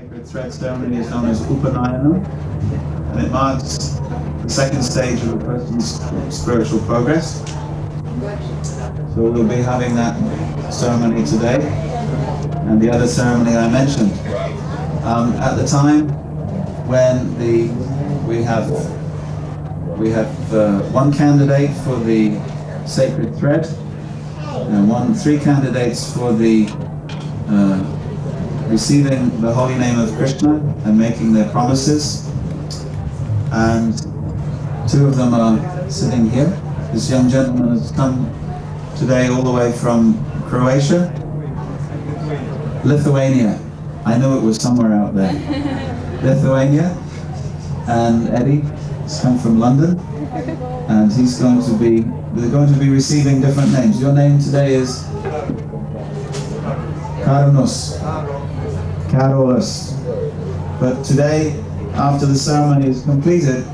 sacred thread ceremony is known as Upanayana, and it marks the second stage of a person's spiritual progress. So we'll be having that ceremony today, and the other ceremony I mentioned. At the time when we have one candidate for the sacred thread, and three candidates for the receiving the holy name of Krishna and making their promises, and two of them are sitting here. This young gentleman has come today all the way from Croatia, Lithuania. I knew it was somewhere out there. Lithuania. And Eddie has come from London, and they're going to be receiving different names. Your name today is Carolus. But today, after the ceremony is completed,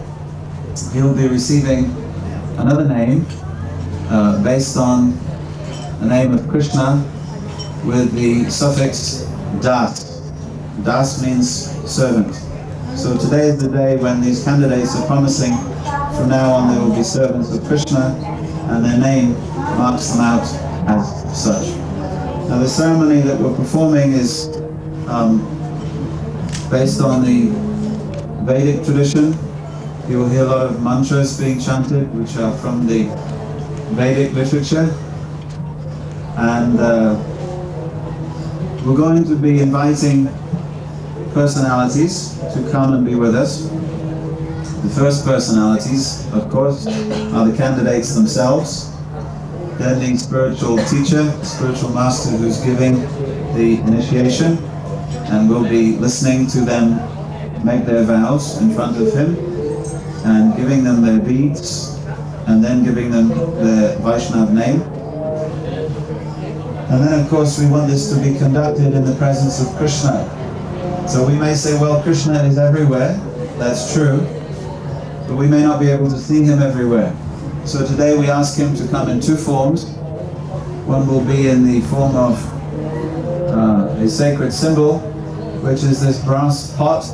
he'll be receiving another name based on the name of Krishna with the suffix Das. Das means servant. So today is the day when these candidates are promising from now on they will be servants of Krishna, and their name marks them out as such. Now the ceremony that we're performing is based on the Vedic tradition. You will hear a lot of mantras being chanted which are from the Vedic literature, and we're going to be inviting personalities to come and be with us. The first personalities, of course, are the candidates themselves, then the spiritual teacher, spiritual master who's giving the initiation, and we'll be listening to them make their vows in front of him and giving them their beads, and then giving them their Vaishnav name. And then of course we want this to be conducted in the presence of Krishna. So we may say, well, Krishna is everywhere, that's true, but we may not be able to see him everywhere. So today we ask him to come in two forms. One will be in the form of a sacred symbol, which is this brass pot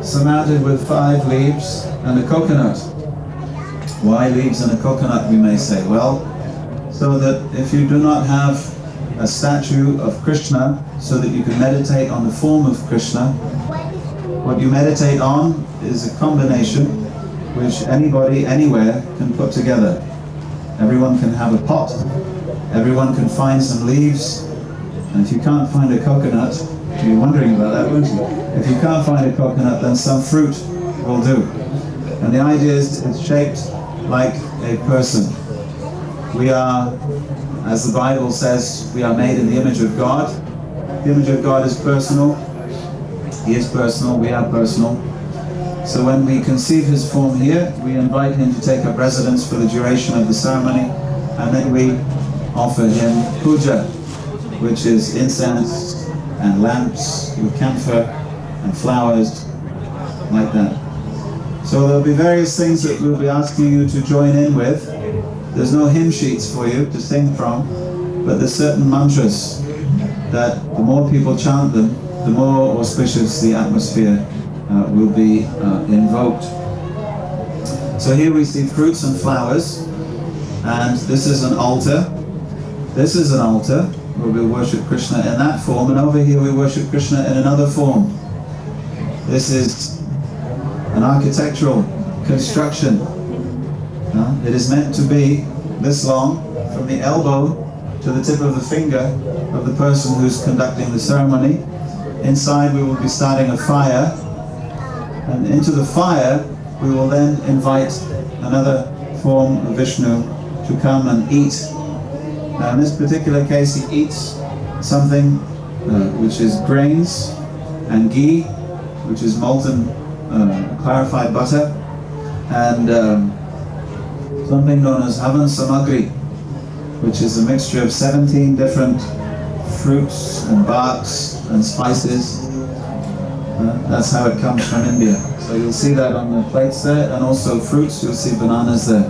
surmounted with 5 leaves and a coconut. Why leaves and a coconut, we may say? Well, so that if you do not have a statue of Krishna, so that you can meditate on the form of Krishna, what you meditate on is a combination which anybody, anywhere can put together. Everyone can have a pot, everyone can find some leaves, and if you can't find a coconut, you're wondering about that, wouldn't you? If you can't find a coconut, then some fruit will do. And the idea is it's shaped like a person. We are, as the Bible says, we are made in the image of God. The image of God is personal. He is personal, we are personal. So when we conceive his form here, we invite him to take up residence for the duration of the ceremony, and then we offer him puja, which is incense and lamps with camphor and flowers, like that. So there'll be various things that we'll be asking you to join in with. There's no hymn sheets for you to sing from, but there's certain mantras that the more people chant them, the more auspicious the atmosphere will be invoked. So here we see fruits and flowers, and this is an altar. This is an altar where we worship Krishna in that form, and over here we worship Krishna in another form. This is an architectural construction. It is meant to be this long, from the elbow to the tip of the finger of the person who's conducting the ceremony. Inside we will be starting a fire, and into the fire we will then invite another form of Vishnu to come and eat. Now in this particular case he eats something which is grains and ghee, which is molten clarified butter, and something known as Havan Samagri, which is a mixture of 17 different fruits and barks and spices. That's how it comes from India. So you'll see that on the plates there, and also fruits, you'll see bananas there.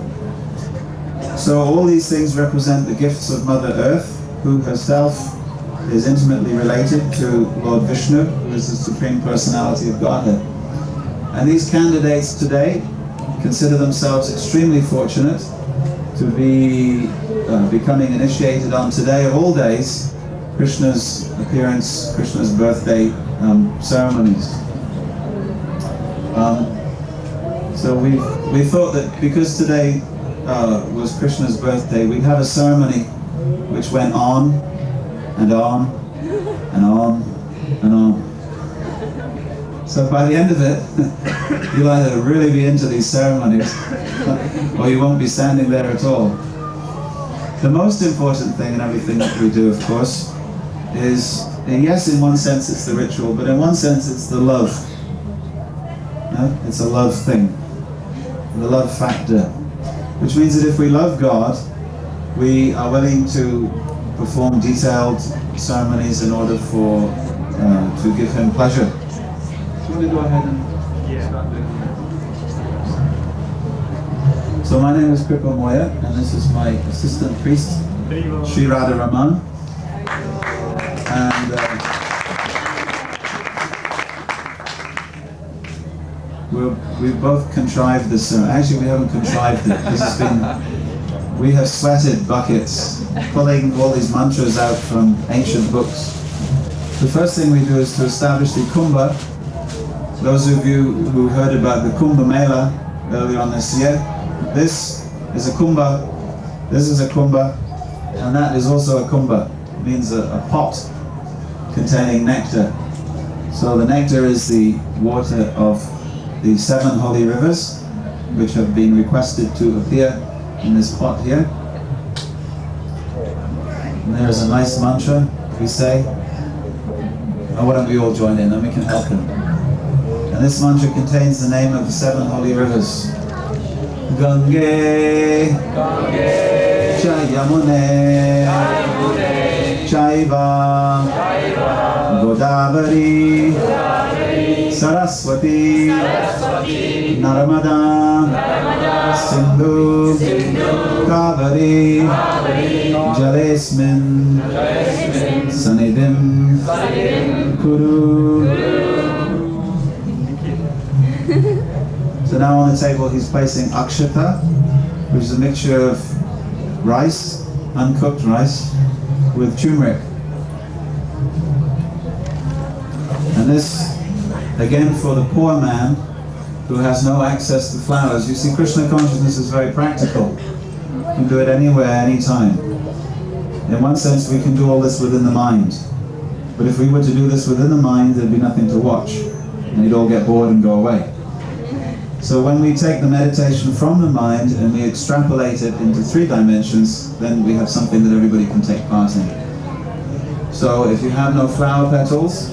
So all these things represent the gifts of Mother Earth, who herself is intimately related to Lord Vishnu, who is the Supreme Personality of Godhead. And these candidates today consider themselves extremely fortunate to be becoming initiated on today of all days, Krishna's appearance, Krishna's birthday ceremonies. So we thought that because today was Krishna's birthday, we'd have a ceremony which went on and on and on and on. So by the end of it, you'll either really be into these ceremonies or you won't be standing there at all. The most important thing in everything that we do, of course, is, yes, in one sense it's the ritual, but in one sense it's the love. No? It's a love thing, the love factor. Which means that if we love God, we are willing to perform detailed ceremonies in order to give Him pleasure. Do you want to go ahead and start doing that? So my name is Kripamoya, and this is my assistant priest, Sri Radha Raman. And we've both contrived this. Actually, we haven't contrived it. This has been. We have sweated buckets, pulling all these mantras out from ancient books. The first thing we do is to establish the Kumbha. Those of you who heard about the Kumbha Mela earlier on this year, this is a Kumbha, this is a Kumbha, and that is also a Kumbha. It means a pot containing nectar. So the nectar is the water of the 7 holy rivers, which have been requested to appear in this pot here. And there's a nice mantra we say. Oh, why don't we all join in, then we can help him. And this mantra contains the name of the 7 holy rivers. Gange, Chayamune, Chaiva, Godavari, Saraswati, Narmada, Sindhu, Kavari, Jalesmin, Sanidhim, Kuru. So now on the table he's placing akshata, which is a mixture of rice, uncooked rice, with turmeric. And this, again, for the poor man who has no access to flowers. You see, Krishna consciousness is very practical. You can do it anywhere, anytime. In one sense, we can do all this within the mind. But if we were to do this within the mind, there'd be nothing to watch. And you'd all get bored and go away. So when we take the meditation from the mind and we extrapolate it into 3 dimensions, then we have something that everybody can take part in. So if you have no flower petals,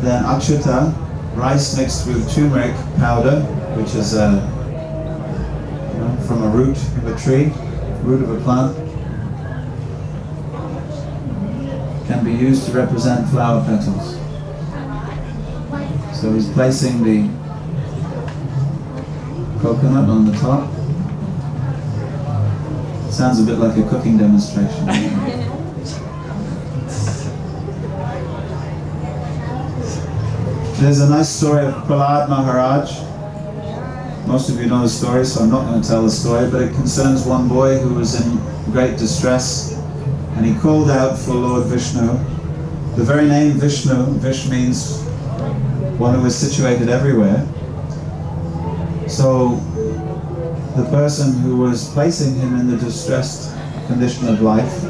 then akshata, rice mixed with turmeric powder, which is from a root of a tree, root of a plant, can be used to represent flower petals. So he's placing the coconut on the top. Sounds a bit like a cooking demonstration. There's a nice story of Prahlad Maharaj. Most of you know the story, so I'm not going to tell the story, but it concerns one boy who was in great distress, and he called out for Lord Vishnu. The very name Vishnu, Vish means one who is situated everywhere. So the person who was placing him in the distressed condition of life,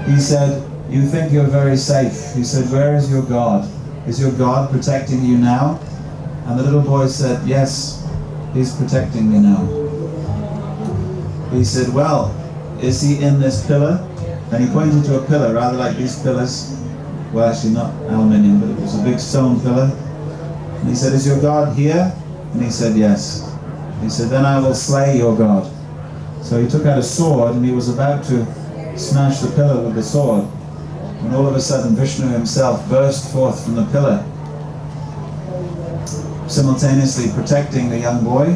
he said, "You think you're very safe." He said, "Where is your God? Is your God protecting you now?" And the little boy said, "Yes, He's protecting me now." He said, "Well, is He in this pillar?" And he pointed to a pillar, rather like these pillars. Well, actually not aluminium, but it was a big stone pillar. And he said, "Is your God here?" And he said, "Yes." He said, "Then I will slay your God." So he took out a sword and he was about to smash the pillar with the sword. And all of a sudden Vishnu himself burst forth from the pillar, simultaneously protecting the young boy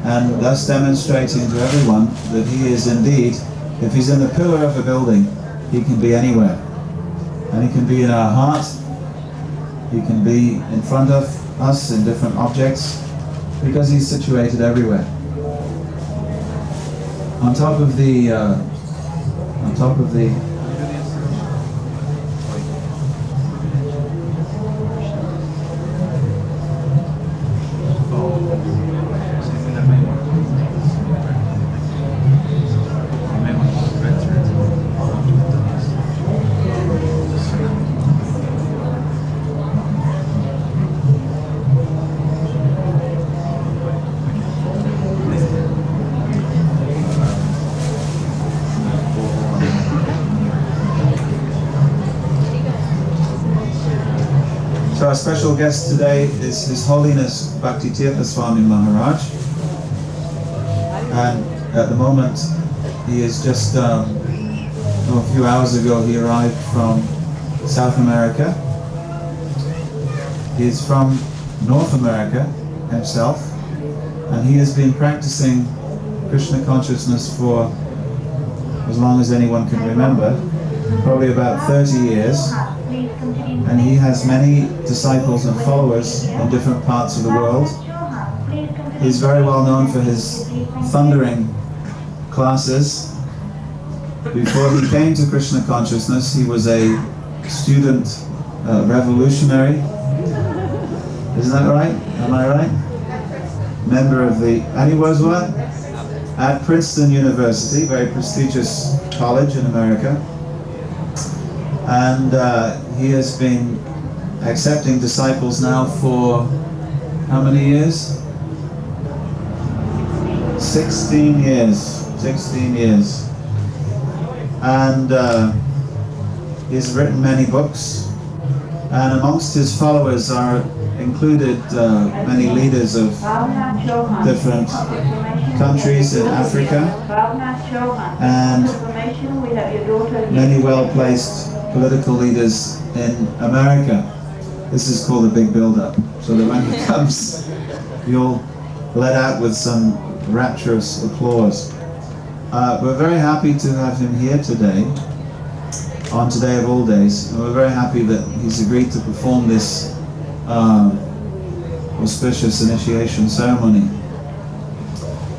and thus demonstrating to everyone that he is indeed, if he's in the pillar of a building, he can be anywhere. And he can be in our heart, he can be in front of us in different objects, because he's situated everywhere. On top of the So our special guest today is His Holiness Bhakti Tirtha Swami Maharaj, and at the moment he is just a few hours ago he arrived from South America. He is from North America himself, and he has been practicing Krishna consciousness for as long as anyone can remember, probably about 30 years. And he has many disciples and followers in different parts of the world. He's very well known for his thundering classes. Before he came to Krishna consciousness, he was a student revolutionary. Isn't that right? Am I right? Member of the... And he was what? At Princeton University, very prestigious college in America. And he has been accepting disciples now for how many years? 16 years. 16 years. And he's written many books. And amongst his followers are included many leaders of different countries in Africa and many well-placed political leaders in America. This is called a big build-up, so that when he comes, you'll let out with some rapturous applause. We're very happy to have him here today, on Today of All Days, and we're very happy that he's agreed to perform this auspicious initiation ceremony.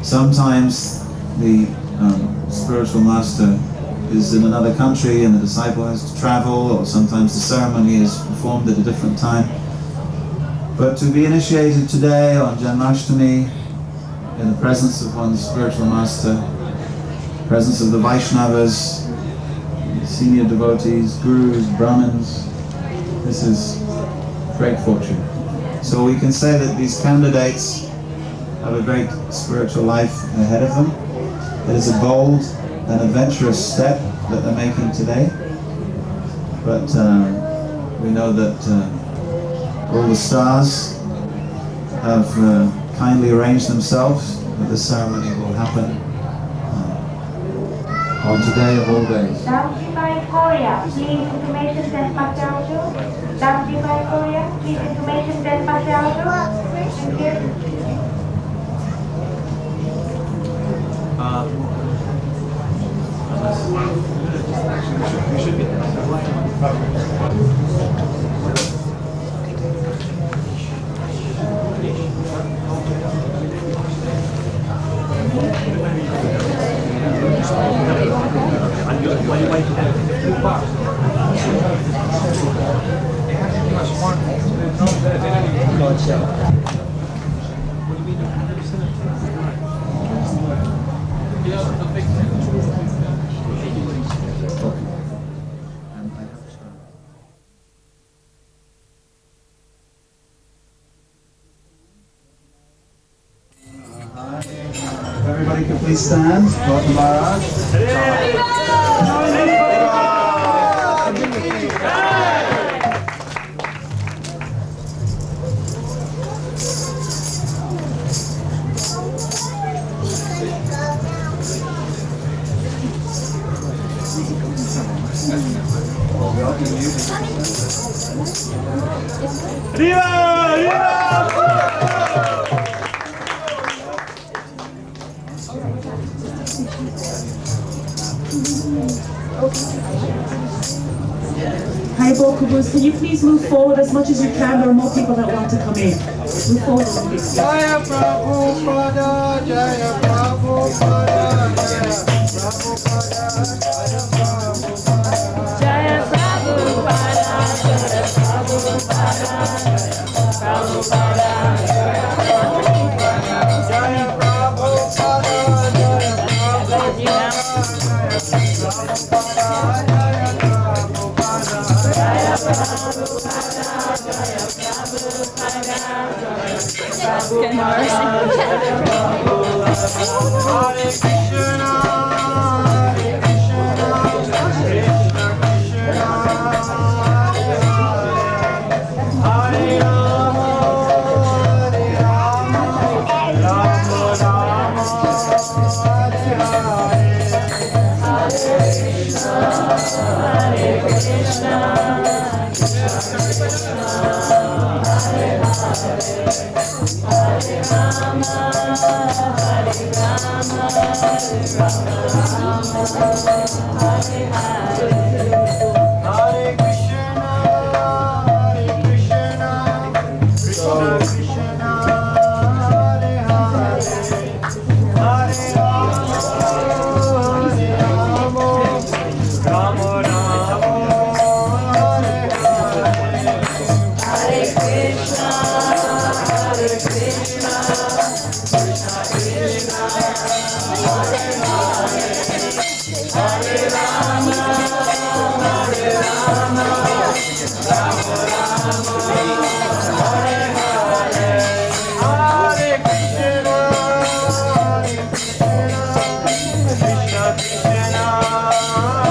Sometimes the spiritual master is in another country and the disciple has to travel, or sometimes the ceremony is performed at a different time. But to be initiated today on Janmastami, in the presence of one's spiritual master, presence of the Vaishnavas, senior devotees, gurus, Brahmins, this is great fortune. So we can say that these candidates have a great spiritual life ahead of them. It is a bold and adventurous step that they're making today, but we know that all the stars have kindly arranged themselves that the ceremony will happen on Today of All Days. Korea, please information desk Maharaj. Damsify Korea, please information desk Maharaj. Thank you. We should be Everybody can please stand. Welcome, Maharaj. Haribol Kubus, can you please move forward as much as you can? There are more people that want to come in. Move forward a little bit. Jaya Prabhupada, Jaya Prabhupada, Jaya Prabhupada, Jaya Hare Krishna, Hare Krishna, Krishna Krishna, Hare Hare, Hare Rama, Hare Rama, Rama Rama, Hare Hare, Hare Krishna, Hare Krishna, Hare Krishna, Krishna Krishna, Hare Hare, Hare Rama, Hare Rama, Rama Rama, Hare Hare, Hare Krishna, Hare Krishna, Krishna Krishna, Hare Hare, Hare Rama, Hare Rama, Rama Rama, Hare Hare, Hare Krishna, Hare Krishna, Krishna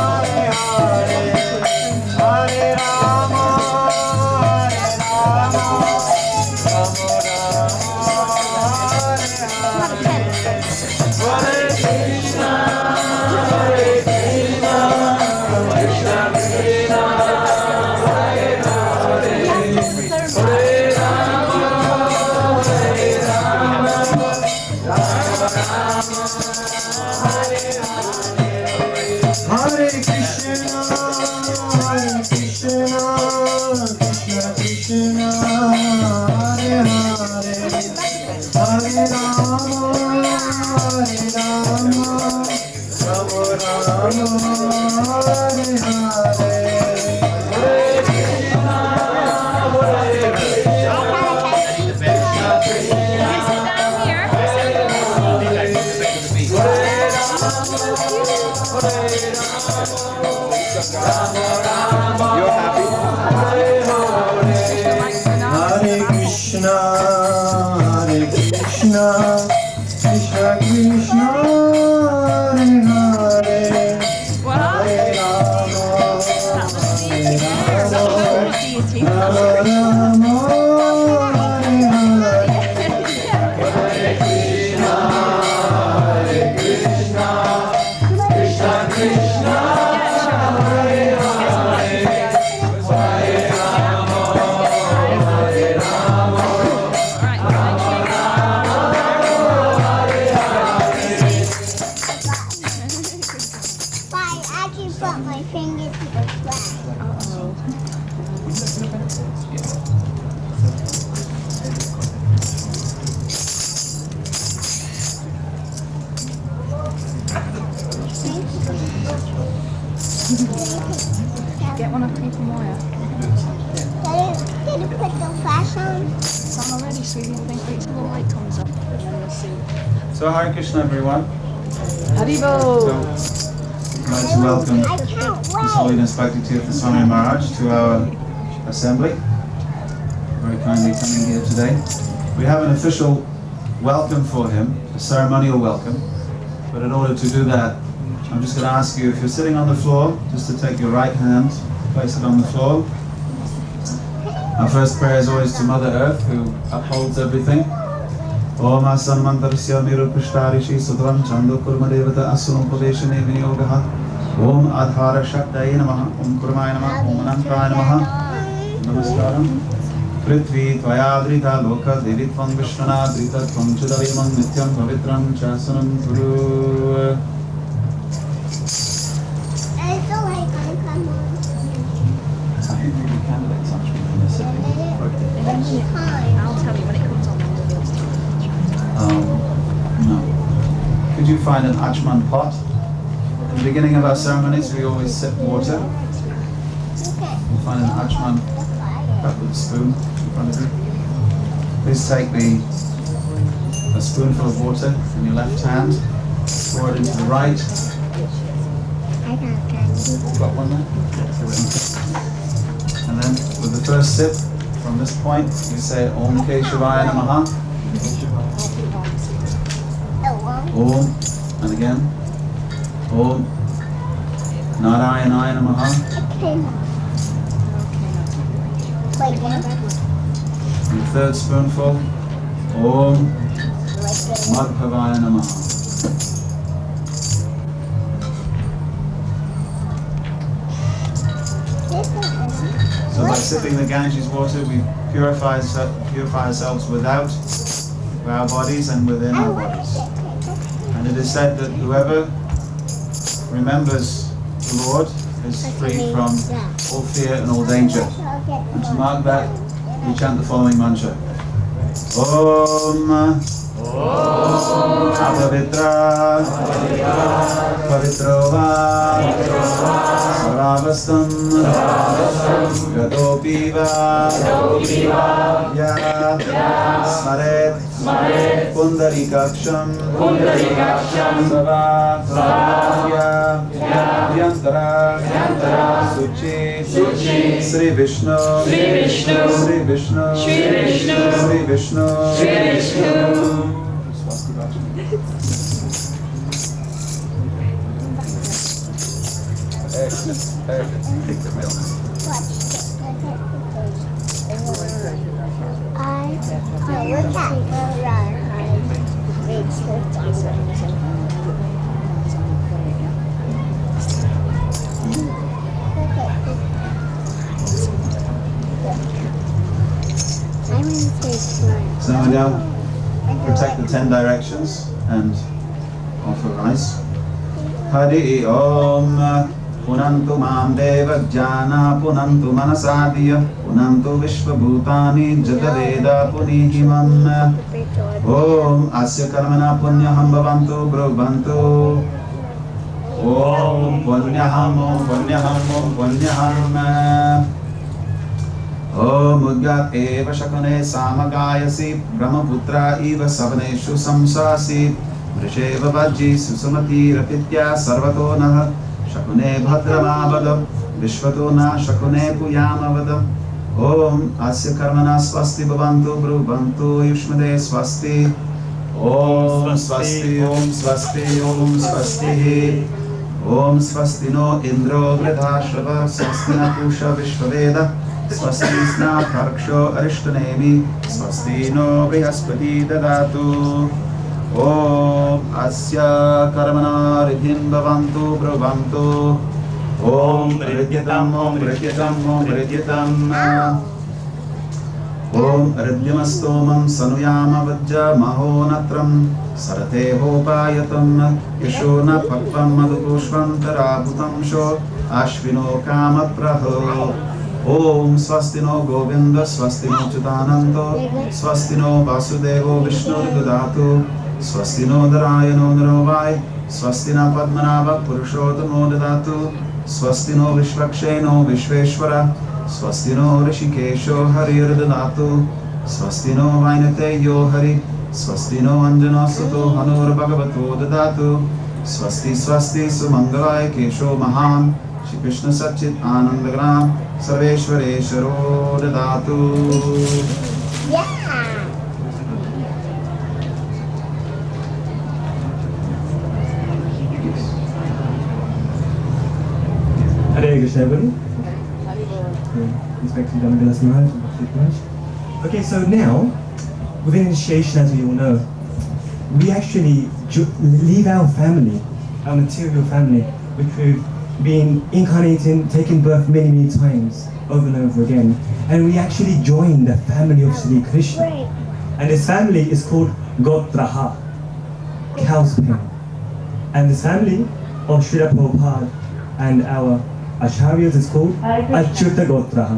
Krishna, Hare Hare, Hare Rama, Hare Rama, Rama Rama, Hare Hare, Hare Krishna, Hare Krishna, Krishna Krishna, Hare Hare, Hare Rama, Hare Rama, Rama Rama, Hare Hare, Hare Krishna, Hare Krishna, Krishna Krishna, Hare Hare, Hare Rama, Hare Rama, Rama Rama, Hare Hare, Hare Krishna, Hare Krishna, Krishna Krishna, Hare Rama, you're happy? Hare Krishna, Hare Krishna, Krishna Krishna, Hare Hare, Hare Rama, Hare Rama, Rama Rama, Hare Hare, Hare Krishna, Hare Krishna, Krishna Krishna, Hare Hare, Hare Rama, Hare Rama, Rama Rama, Hare Hare. I actually put my finger to the flag. Get one of Kripamoya. Did you put the flash on? It's on already, sweetie. I think wait till the light comes up. You'll see. So Hare Krishna, everyone. Haribo. So, I'd like to welcome I can't His wait. Holiness Bhakti Tirtha Swami Maharaj to our assembly. Very kindly coming here today. We have an official welcome for him, a ceremonial welcome. But in order to do that, I'm just going to ask you, if you're sitting on the floor, just to take your right hand, place it on the floor. Our first prayer is always to Mother Earth, who upholds everything. Om Asanmantarasya Miruprishtarishi Sudram Chando Kurma Devata Asunam Paveshane Vinyogaha Om Adhara Shaktaye Namaha Om Kurmaya Namaha Om Anantaya Namaha Namaskaram Prithvi Tvayadrita Loka Devitvam Vishnana Drita Tvam Chudavimam Nityam Pavitram Chasanam Guru. I feel like I'm coming. you find an achman pot. At the beginning of our ceremonies, we always sip water. You find an achman cup with a spoon in front of you. Please take a spoonful of water in your left hand, pour it into the right. Got one there? And then with the first sip, from this point, you say Om Keshavaya Namaha. Om, and again. Om Narayanaya Namaha. And the third spoonful, Om Madhavaya Namaha. So by sipping the Ganges water, we purify ourselves without our bodies and within our bodies. And it is said that whoever remembers the Lord is free from all fear and all danger. And to mark that, we chant the following mantra. Om Apavitra Pavitrova Saravastam Gatopiva Ya Smaret Pundarikaksham Sava Yantara Suchi Sri Vishnu Sri Vishnu Sri Vishnu So now protect the 10 directions and offer rice. Hari Om Punantu Mam Deva Jnana Punantu Manasadiya Punantu Vishvabhutani Jataveda Punihimam Om Asya Karmana Punyaham Bhavantu Brubhantu Om Punyaham Om Udgat Eva Shakune Samagayasi Brahmaputra Eva Savaneshu Samsasi Vrisheva Vajji Susamati Rapitya Sarvato Naha Shakune Bhadramavadam Vishvatona Shakune Puyamavadam Om Asya Karmana Swasti Bhavantu Brubhantu Yushmade Swasti Om Swasti Om Swasti Om Swasti Om Swasti No Indro Vridhashrava Swasti Na Pusha Vishvaveda Swasti Sna Karksho Arishtanemi Swasti No Brihaspati Dadatu Om Asya Karmana Ridhim Bhavantu Brubhantu Om Ridhyatam Om Ridhyatam Om Ridhyatam Om Ridhyamastomam Sanuyama Vajja Mahonatram Sarate Hopayatam Yashona Pakvam Madhupushvam Tarabhutam Sho Ashvino Kamapraho Om Swastino Govinda Swastino Chutananto Swastino Vasudevo Vishnu Dudatu Swastino Darayano Narovai Swastina Padmanava Purushottamo Dudatu Swastino Vishvaksheno Vishveshwara Swastino Rishikesho Harir Dudatu Swastino Vainateyo Hari Swastino Anjano Suto Hanur Bhagavato Dudatu Swasti Swasti Sumangalai Kesho Mahan Shri Krishna Satchit Anandagram Sarveshwareshwaro Dadatu. Hare Krishna, everybody. Respected Amiya Vilasa Maharaj. Okay, so now, within initiation, as we all know, we actually leave our family, our material family, which we've been incarnating, taking birth many, many times, over and over again, and we actually join the family of Sri Krishna. And this family is called Gotraha, cow's pen. And this family of Srila Prabhupada and our acharyas is called Achyuta Gotraha.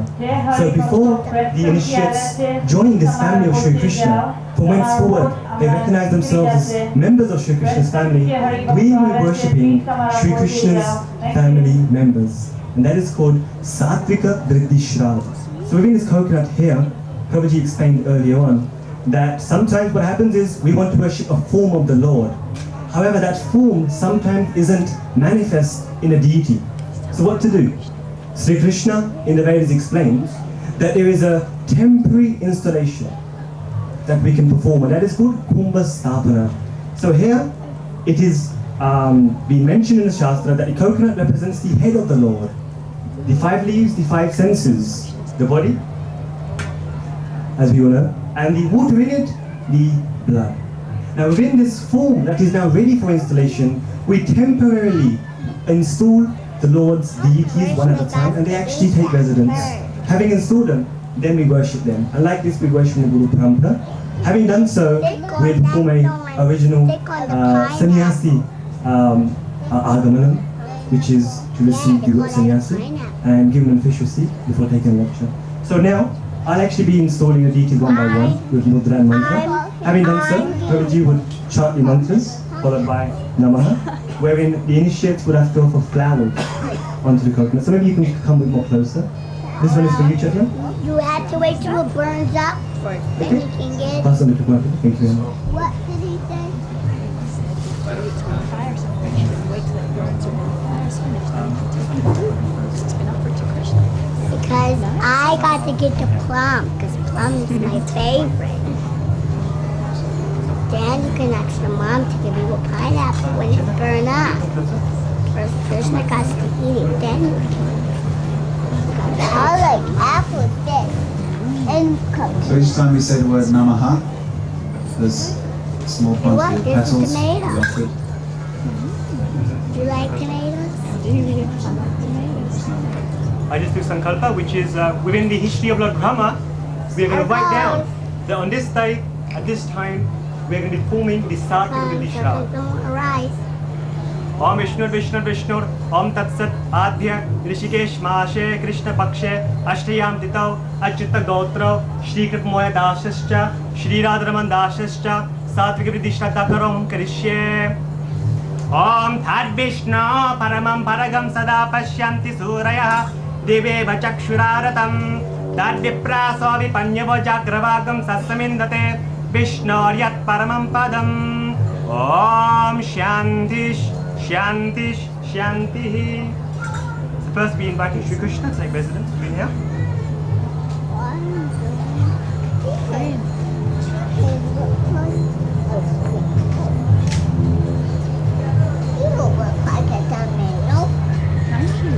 So before the initiates join this family of Shri Krishna, from henceforward they recognize themselves as members of Shri Krishna's family. We will be worshipping Shri Krishna's family members, and that is called Satvika Vriddhi Shraddha. So within this coconut here, Prabhuji explained earlier on that sometimes what happens is we want to worship a form of the Lord. However, that form sometimes isn't manifest in a deity. So what to do? Sri Krishna in the Vedas explains that there is a temporary installation that we can perform, and that is called Kumbha Stapana. So here it is being mentioned in the Shastra that the coconut represents the head of the Lord. The 5 leaves, the 5 senses, the body, as we all know, and the water in it, the blood. Now within this form that is now ready for installation, we temporarily install the Lord's deities one at a time, and they actually take residence. Having installed them, then we worship them. And like this, we worship the Guru Parampara. Having done so, we perform a original sannyasi agamanam, which is to receive the sannyasi and give them an official seat before taking a lecture. So now, I'll actually be installing the deities one by one with mudra and mantra. Having done so, Prabhuji would chant the mantras, followed by Namaha, wherein the initiates would have to offer flowers onto the coconut. So maybe you can come a bit more closer. This one is for you, Chetna. You have to wait till it burns up first, then you can get it. Pass on the coconut. Thank you. What did he say? Fire something. Wait till it burns or fire something. It's been offered to Krishna. Because I got to get the plum, because plum is my favorite. Then you can ask your mom to give you a pineapple when it burns up. First Krishna got to eat it, then you can. I like apple this and cookies. So each time we say the word Namaha, there's small quantity of This is petals. tomato. we offer it. Do you like tomatoes? I just do Sankalpa, which is within the history of Lord Brahma. We are going to write down that on this day, at this time, we are going to be forming the Satvika Vriddhi Shraddha. Don't arise. Om Vishnu Vishnu Vishnu Om Tat Sat Adhya Rishikesh Maashe Krishna Pakshe Ashtayam Titau Achyuta Gotra Shri Kripamoya Dasascha Shri Radharaman Dasascha Satvika Vriddhi Shraddha Karom Karishye Om Thad Vishnu Paramam Paragam Sada Pashyanti Suraya Deve Vachakshuraratam Tad Vipraso Vipanyavo Jagravagam Sasamindate Vishnu Yat Paramam Padam Om Shantish Shantish Shantihi. So first we invite Shri Krishna to take residence between here. You don't look like a tomato. Thank you.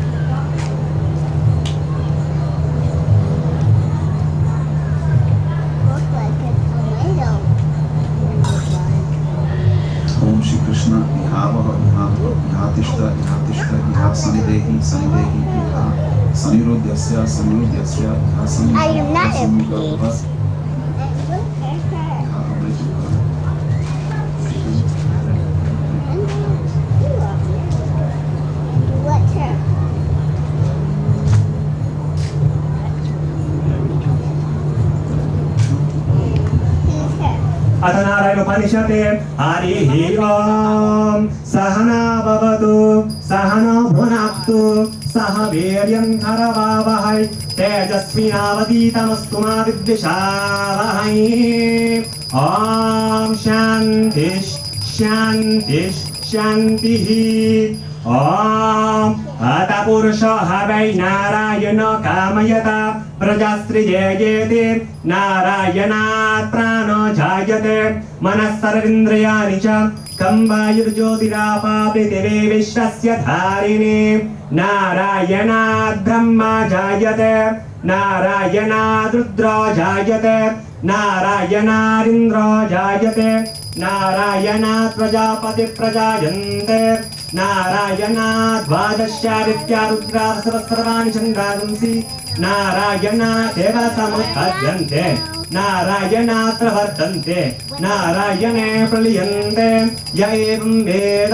Look like a tomato. Om Shri Krishna, Ihavaha, Ihavaha, Ihatishta, Ihatishta, Ihatsanidehi, Sanidehi, Iha, Sanirudyasya, Sanirudyasya, Ihasani, I am not a Ihasamudava, What's her? Who's her? Athanarayana Upanishate Harihi Om Sahana Bhavatu Sahana Bhunaktu Saha Viryam Karavavahai Tejasvinavaditamastu ma Viddhishavahai Om Shantish Shantish Shantihi Om Atapurusha Havai Narayana Kamayata Prajastrijayate Narayanat Prano Jayate Manasarvindriyani Cha Kambhayur Jyotirapa Prithave Vishwasya Dharini Narayanat Brahma Jayate Narayanat Rudra Jayate Narayanat Indra Jayate Narayanat Prajapati Prajayante Narayana द्वादशादित्या Rudra सर्वाणि छन्दांसि नारायणा देव समुत्पद्यन्ते नारायणात्र वर्तन्ते नारायणे प्रलीयन्ते य एवं वेद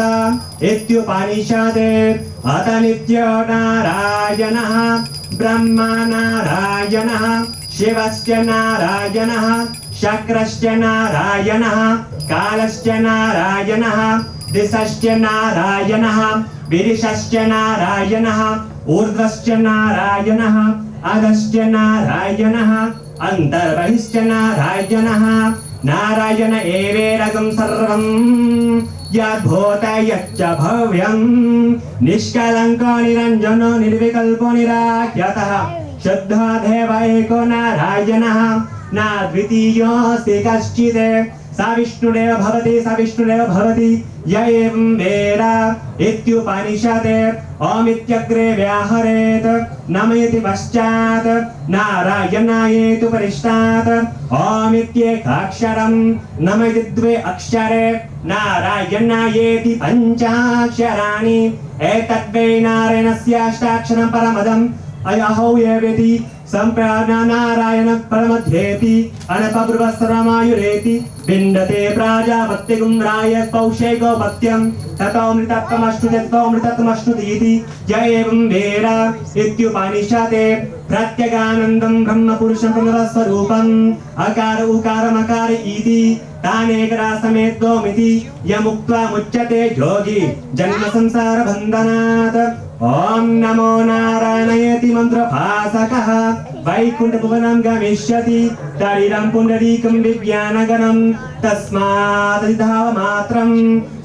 इत्युपनिषदे अत नित्यो नारायणः ब्रह्मा नारायणः शिवश्च नारायणः शक्रश्च नारायणः कालश्च नारायणः दिशश्च नारायणः विरिशश्च नारायणः ऊर्ध्वश्च नारायणः अधश्च नारायणः अन्तर्बहिश्च नारायणः नारायण एवेदगं सर्वं यद्भूत यच्च भव्यं निष्कलङ्को निरञ्जनो निर्विकल्पो निराख्यतः शुद्धो देव एको नारायणः न द्वितीयोऽस्ति कश्चित् स विष्णुरेव भवति य एवं वेद इत्युपनिषदे ओमित्यग्रे व्याहरेत् नमयति पश्चात् नारायणायेतु परिष्टात् ओमित्येकाक्षरं नमयति द्वे अक्षरे नारायणायेति पञ्चाक्षराणि एतद्वै नारायणस्याष्टाक्षरं परमदम् अयहौ येवेति सम्प्राज्ञा नारायण परमध्येति अनपब्रुवस्सर्वमायुरेति विन्दते प्राजापत्यगुम्राय पौषैको पत्यं ततोऽमृतत्वमश्नुतीति य एवं वेद इत्युपनिषदे प्रत्यगानन्दं ब्रह्मपुरुषं पुनरस्वरूपम् अकार उकारमकार इति तानेकदा समेत्वमिति यमुक्त्वा मुच्यते योगी जन्मसंसारबन्धनात् ॐ नमो नारायणयति मन्त्रभासकः वैकुण्ठभुवनं गमिष्यति तरिरं पुण्डरीकं विज्ञानगणं तस्मात् धावमात्रं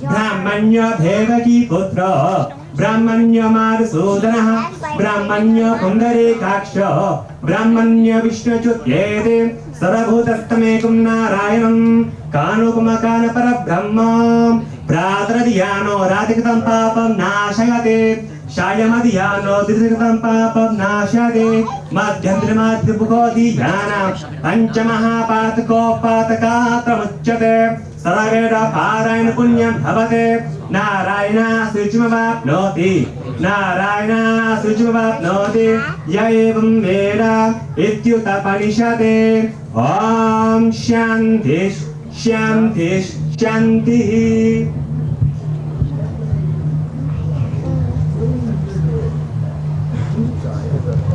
ब्राह्मण्यो देवकी पुत्र ब्राह्मण्यो मधुसूदनः ब्राह्मण्यो पुण्डरीकाक्ष ब्राह्मण्यो विष्णुच्युत्येते सर्वभूतस्थमेकं नारायणं कानुपमकानपरब्रह्म प्रातरधियानो राधिकृतं पापं नाशयते शायमधियानो दिृकृतं पापं नाशयते मध्यन्त्रिमाध्यपुकोधियान पञ्चमहापातकोपातकात्रमुच्यते सर्वेद पारायण पुण्यं भवते नारायण शुचिमवाप्नोति य एवं वेद इत्युपनिषदे ॐ शान्ति शान्ति शान्तिः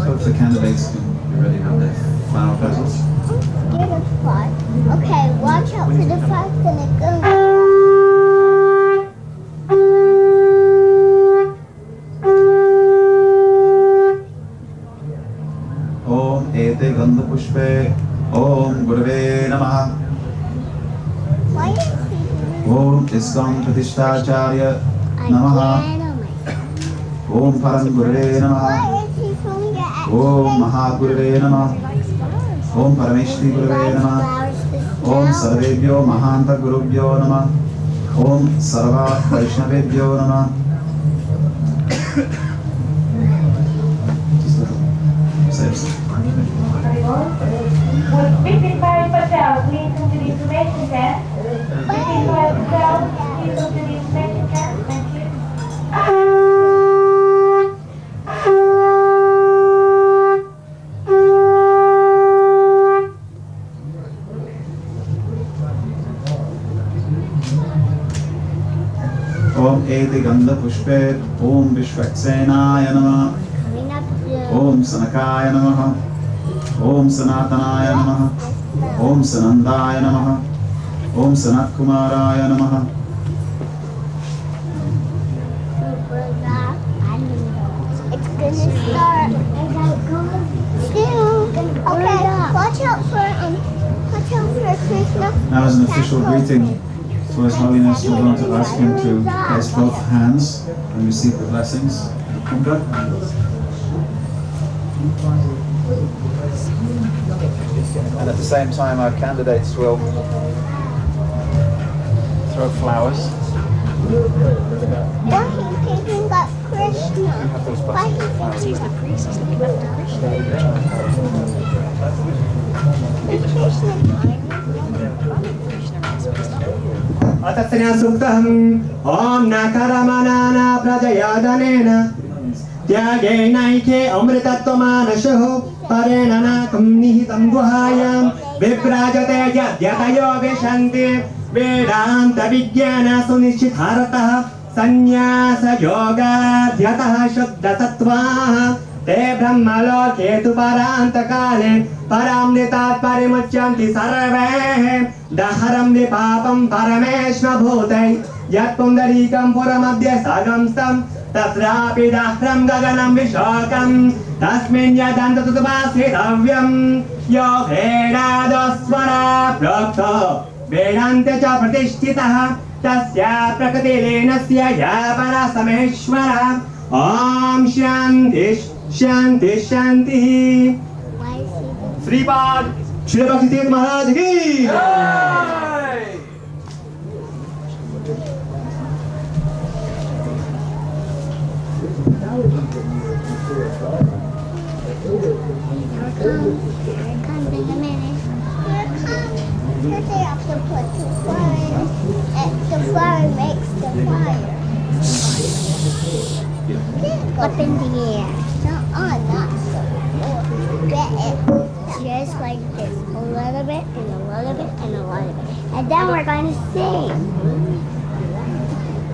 So if the candidates can be ready with their flower petals. Get a fly. Okay, watch out for the flies gonna go. Om ete gandha pushpe Om Gurave Namaha. Why is he Om Iskam Pratishtacharya Namaha. Om Param Gurave Namaha. Why is he throwing it at Om Mahagurave Namaha. Om Parameshri Gurave Namaha. Om Sarvebhyo Mahanta Gurubhyo Namaha. Om Sarva Vaishnavebhyo Namaha. Would Bipin Bhai Patel please come to the information desk? Bipin Bhai Patel, please come to the information desk. Thank you. Om ete gandha pushpe Om Vishvaksenaya Namaha. coming up to Om Sanakaya Namaha. Om Sanatanaya Namaha. Om Sanandaya Namaha. Om Sanatkumaraya Namaha. It's gonna start soon. Okay, watch out for Krishna. Now as an official greeting to His Holiness, we're going to ask him to place both hands and receive the blessings. Okay? And at the same time, our candidates will throw flowers. Why are you picking up Krishna? Why He's the priest, he's looking after Krishna. is Krishna? Krishna is, but he's not here. अतस्या सुक्तम् ॐ नाकरमनाना प्रजयादनेन त्यागेनैके अमृतत्वमानशः परेण नाकं निहितं गुहायां विभ्राजते यद्यतयो विशन्ति वेदान्तविज्ञान सुनिश्चितार्थः संन्यासयोगाध्यतः शुद्धसत्त्वाः ते ब्रह्मलोके तु परान्तकाले परामृतात् परिमुच्यन्ति सर्वे दहरं विपापं परमेश्वरभूतै यत्पुण्डरीकं पुरमध्ये सगंस्तं तत्रापि दह्रं गगनं विशोकं तस्मिन् यदन्ततुपाश्रितव्यं यो वेदादस्वरा प्रोक्तो वेदान्ते च प्रतिष्ठितः तस्य प्रकृतिलीनस्य या परसमेश्वरः ॐ शान्ति शान्ति शान्तिः श्रीपाद श्री भक्ति तीर्थ महाराज की They have to put the fire, and the fire makes the fire. Up in the air. No, not so. Get it. Just like this. A little bit, and a little bit, and a little bit. And then we're going to sing.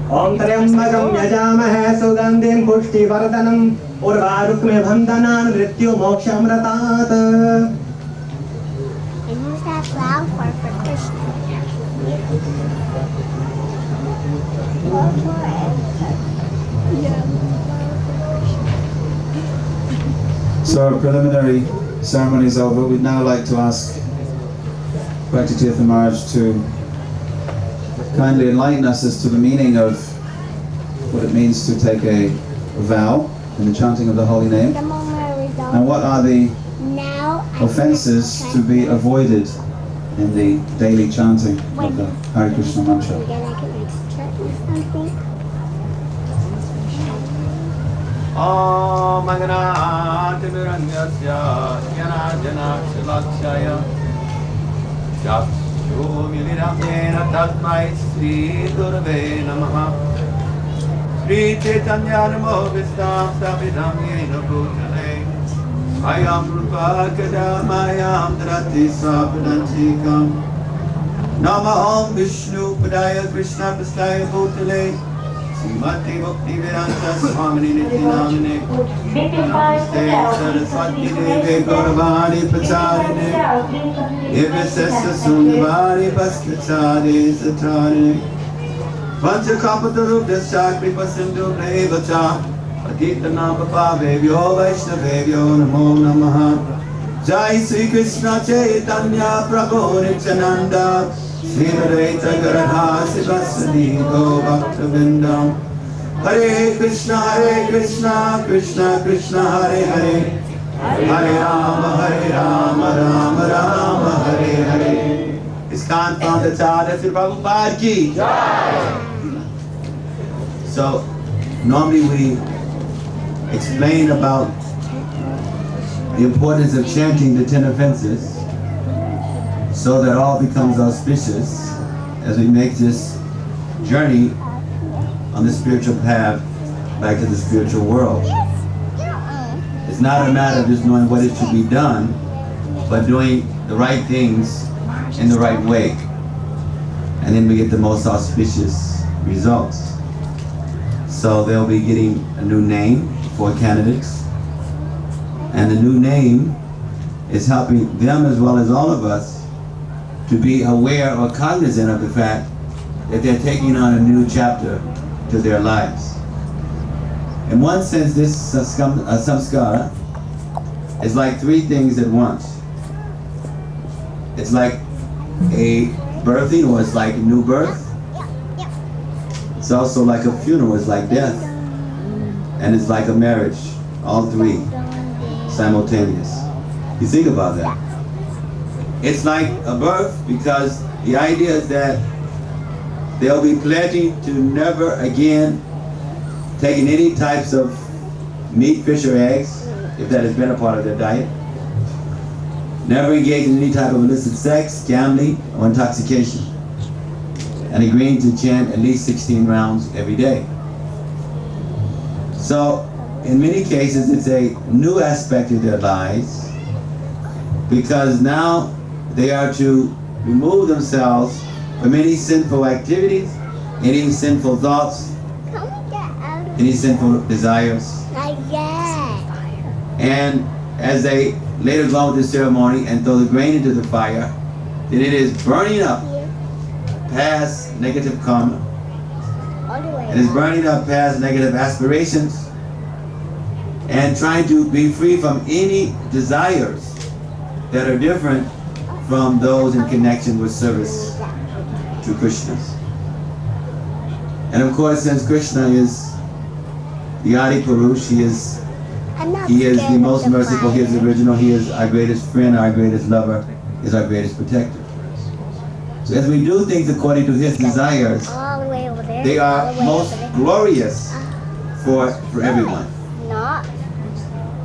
ओम त्र्यंबकं यजामहे सुगंधिं पुष्टिवर्धनम् उर्वारुकमेव बन्धनान् मृत्यु मोक्षामृतात् And who's that flower for Krishna? So our preliminary ceremony is over. We'd now like to ask Bhakti Tirtha Maharaj to kindly enlighten us as to the meaning of what it means to take a vow in the chanting of the holy name, The moment we don't. and what are the Now I offences to be avoided in the daily chanting of the Hare Krishna mantra. Again, I can extract something. Om Manganatimiranyasya Yanajanakshalakshaya Chakshumiliramyena Tasmai Sri Gurave Namaha Sri Chaitanya Namo Vistam Sabidam Yena Bhutale Ayam Rupa Kadamayam Drati Sapadantikam Namaham Vishnu Padaya Krishna Pastaya Bhutale Srimati Bhaktivedanta Swami Nitinamine Namaste Saraswati Deve Gauravani Pacharine Evasesa Sundavari Paskachari Satarine Panchakapatarubdasya Kripasindhu Prevacha Aditana Papavevyo Vaishnavevyo Namo Namaha Jai Sri Krishna Chaitanya Prabhu Nityananda Sri Advaita Garadha Sivasadi Go Bhaktivedanta Hare Krishna Krishna Krishna Hare Hare Hare Rama Rama Rama Hare Hare. Iskan founder Chada Sri Prabhupada ki. So normally we explain about the importance of chanting the 10 offenses so that all becomes auspicious as we make this journey on the spiritual path back to the spiritual world. It's not a matter of just knowing what it should be done, but doing the right things in the right way. And then we get the most auspicious results. So they'll be getting a new name for candidates. And the new name is helping them as well as all of us to be aware or cognizant of the fact that they're taking on a new chapter to their lives. In one sense, this samskara is like 3 things at once. It's like a birthing, or it's like a new birth. It's also like a funeral, it's like death. And it's like a marriage, all 3 simultaneous. You think about that. It's like a birth because the idea is that they'll be pledging to never again taking any types of meat, fish, or eggs, if that has been a part of their diet. Never engage in any type of illicit sex, gambling, or intoxication. and agreeing to chant at least 16 rounds every day. So, in many cases, it's a new aspect of their lives, because now they are to remove themselves from any sinful activities, any sinful thoughts, any sinful desires. Not yet. And as they later go with the ceremony and throw the grain into the fire, then it is burning up past negative karma. All the way. It is burning up past negative aspirations and trying to be free from any desires that are different from those in connection with service to Krishna. And of course, since Krishna is the Adi Purush, he is the most merciful, he is the original, he is our greatest friend, our greatest lover, is our greatest protector. So as we do things according to his desires, All the way over there. they all are the way most over there. glorious for everyone. Not.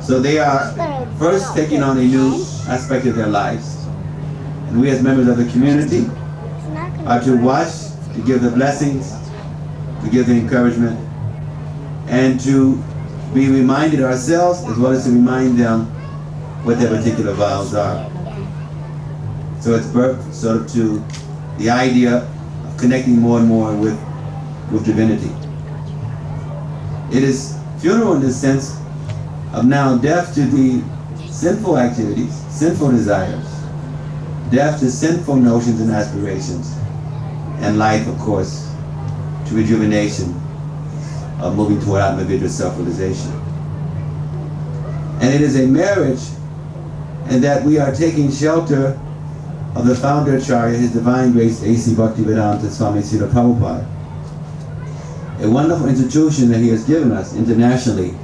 So they are first taking on a new aspect of their lives. And we as members of the community It's not gonna are to watch, to give the blessings, to give the encouragement, and to be reminded ourselves as well as to remind them what their particular vows are. So it's birthed sort of to the idea of connecting more and more with divinity. It is funeral in the sense of now death to the sinful activities, sinful desires, death to sinful notions and aspirations, and life, of course, to rejuvenation of moving toward Atma-vidya self-realization. And it is a marriage in that we are taking shelter of the founder Acharya, His Divine Grace A.C. Bhaktivedanta Swami Srila Prabhupada, a wonderful institution that he has given us internationally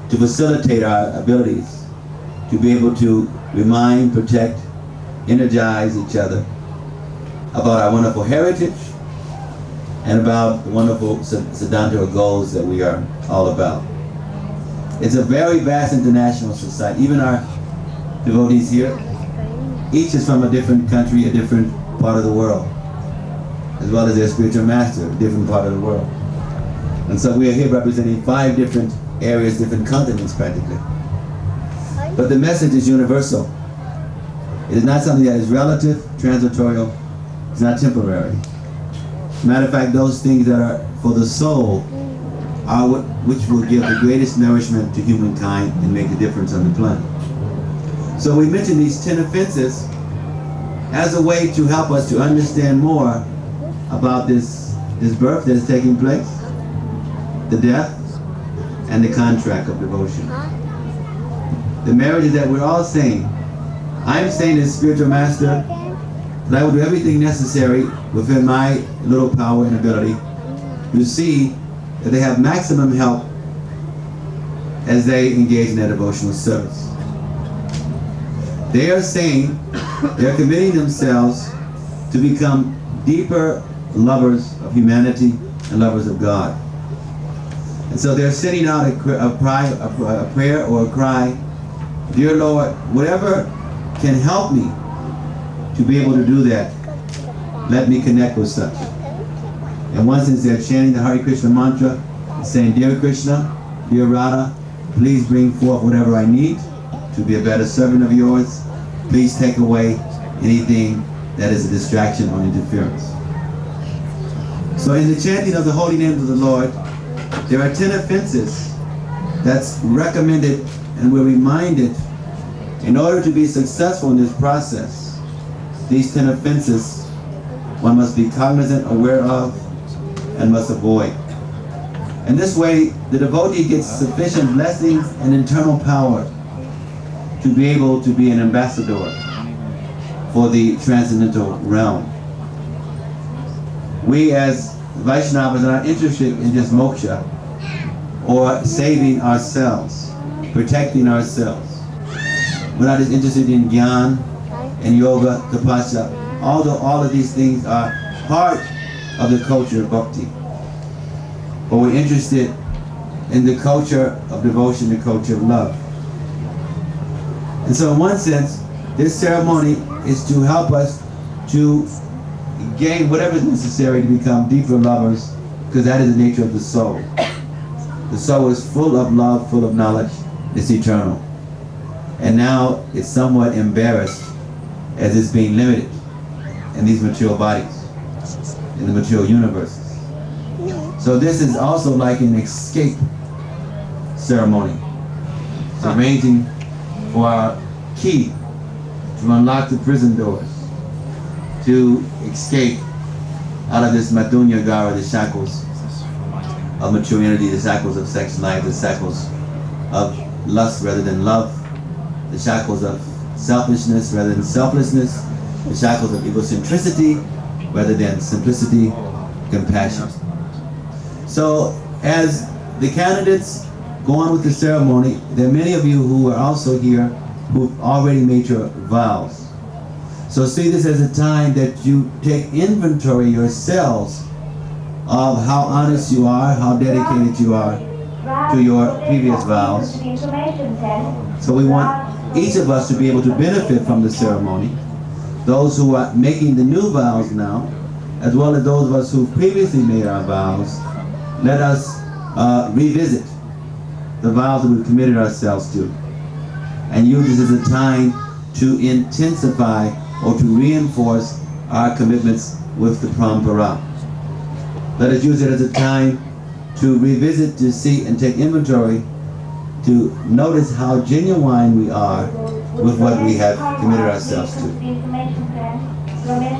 to facilitate our abilities to be able to remind, protect, energize each other about our wonderful heritage and about the wonderful Siddhanta or goals that we are all about. It's a very vast international society. Even our devotees here, each is from a different country, a different part of the world, as well as their spiritual master, a different part of the world. And so we are here representing 5 different areas, different continents practically. But the message is universal. It is not something that is relative, transitorial, it's not temporary. Matter of fact, those things that are for the soul are which will give the greatest nourishment to humankind and make a difference on the planet. So we mention these 10 offenses as a way to help us to understand more about this birth that is taking place, the death, and the contract of devotion. The marriage is that we're all saying, I'm saying as spiritual master that I will do everything necessary within my little power and ability to see that they have maximum help as they engage in their devotional service. They are saying, they're committing themselves to become deeper lovers of humanity and lovers of God. And so they're sending out a prayer or a cry, dear Lord, whatever can help me to be able to do that, let me connect with such. In one sense, they're chanting the Hare Krishna mantra, saying, dear Krishna, dear Radha, please bring forth whatever I need to be a better servant of yours. Please take away anything that is a distraction or interference. So in the chanting of the holy names of the Lord, there are 10 offenses that's recommended, and we're reminded, in order to be successful in this process, these 10 offenses one must be cognizant, aware of, and must avoid. And this way, the devotee gets sufficient blessings and internal power to be able to be an ambassador for the transcendental realm. We as Vaishnavas are not interested in just moksha or saving ourselves, protecting ourselves. We're not as interested in jnana and yoga, tapasya. Although all of these things are part of the culture of bhakti. But we're interested in the culture of devotion, the culture of love. And so in one sense, this ceremony is to help us to gain whatever is necessary to become deeper lovers, because that is the nature of the soul. The soul is full of love, full of knowledge. It's eternal. And now it's somewhat embarrassed as it's being limited in these material bodies, in the material universes. So this is also like an escape ceremony. It's arranging for our key to unlock the prison doors, to escape out of this Madunya Gara, the shackles of maturity, the shackles of sex life, the shackles of lust rather than love, the shackles of selfishness rather than selflessness, the shackles of egocentricity rather than simplicity, compassion. So as the candidates go on with the ceremony, there are many of you who are also here who've already made your vows. So see this as a time that you take inventory yourselves of how honest you are, how dedicated you are to your previous vows. So we want each of us to be able to benefit from the ceremony. Those who are making the new vows now, as well as those of us who previously made our vows, let us revisit the vows that we've committed ourselves to, and use this as a time to intensify or to reinforce our commitments with the parampara. Let us use it as a time to revisit, to see and take inventory, to notice how genuine we are with what we have committed ourselves to.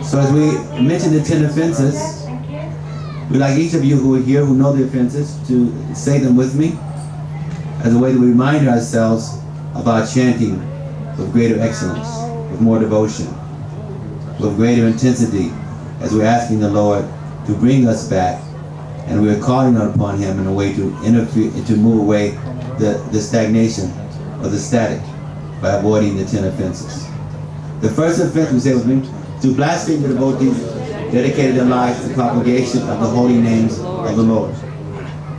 So as we mention the 10 offenses, we'd like each of you who are here, who know the offenses, to say them with me as a way to remind ourselves about chanting with greater excellence, with more devotion, with greater intensity, as we're asking the Lord to bring us back, and we're calling upon Him in a way to interfere, to move away the stagnation or the static by avoiding the 10 offenses. The first offense, we say with me, to blaspheme the devotees dedicated their lives to the propagation of the holy names of the Lord.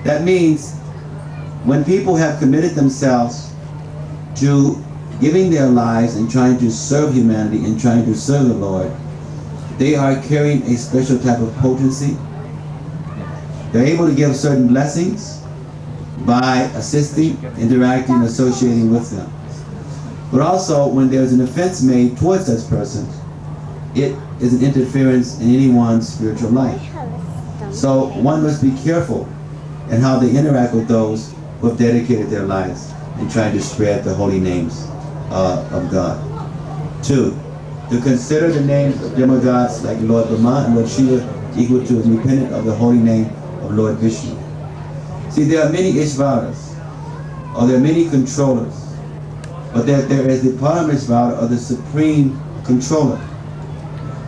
That means when people have committed themselves to giving their lives and trying to serve humanity and trying to serve the Lord, they are carrying a special type of potency. They're able to give certain blessings by assisting, interacting, associating with them. But also, when there's an offense made towards such persons, it is an interference in anyone's spiritual life. So one must be careful in how they interact with those who have dedicated their lives in trying to spread the holy names of God. 2, to consider the names of demigods like Lord Brahma and Lord Shiva equal to and independent of the holy name of Lord Vishnu. See, there are many Ishvaras, or there are many controllers, but there is the Parameshvara, or the supreme controller.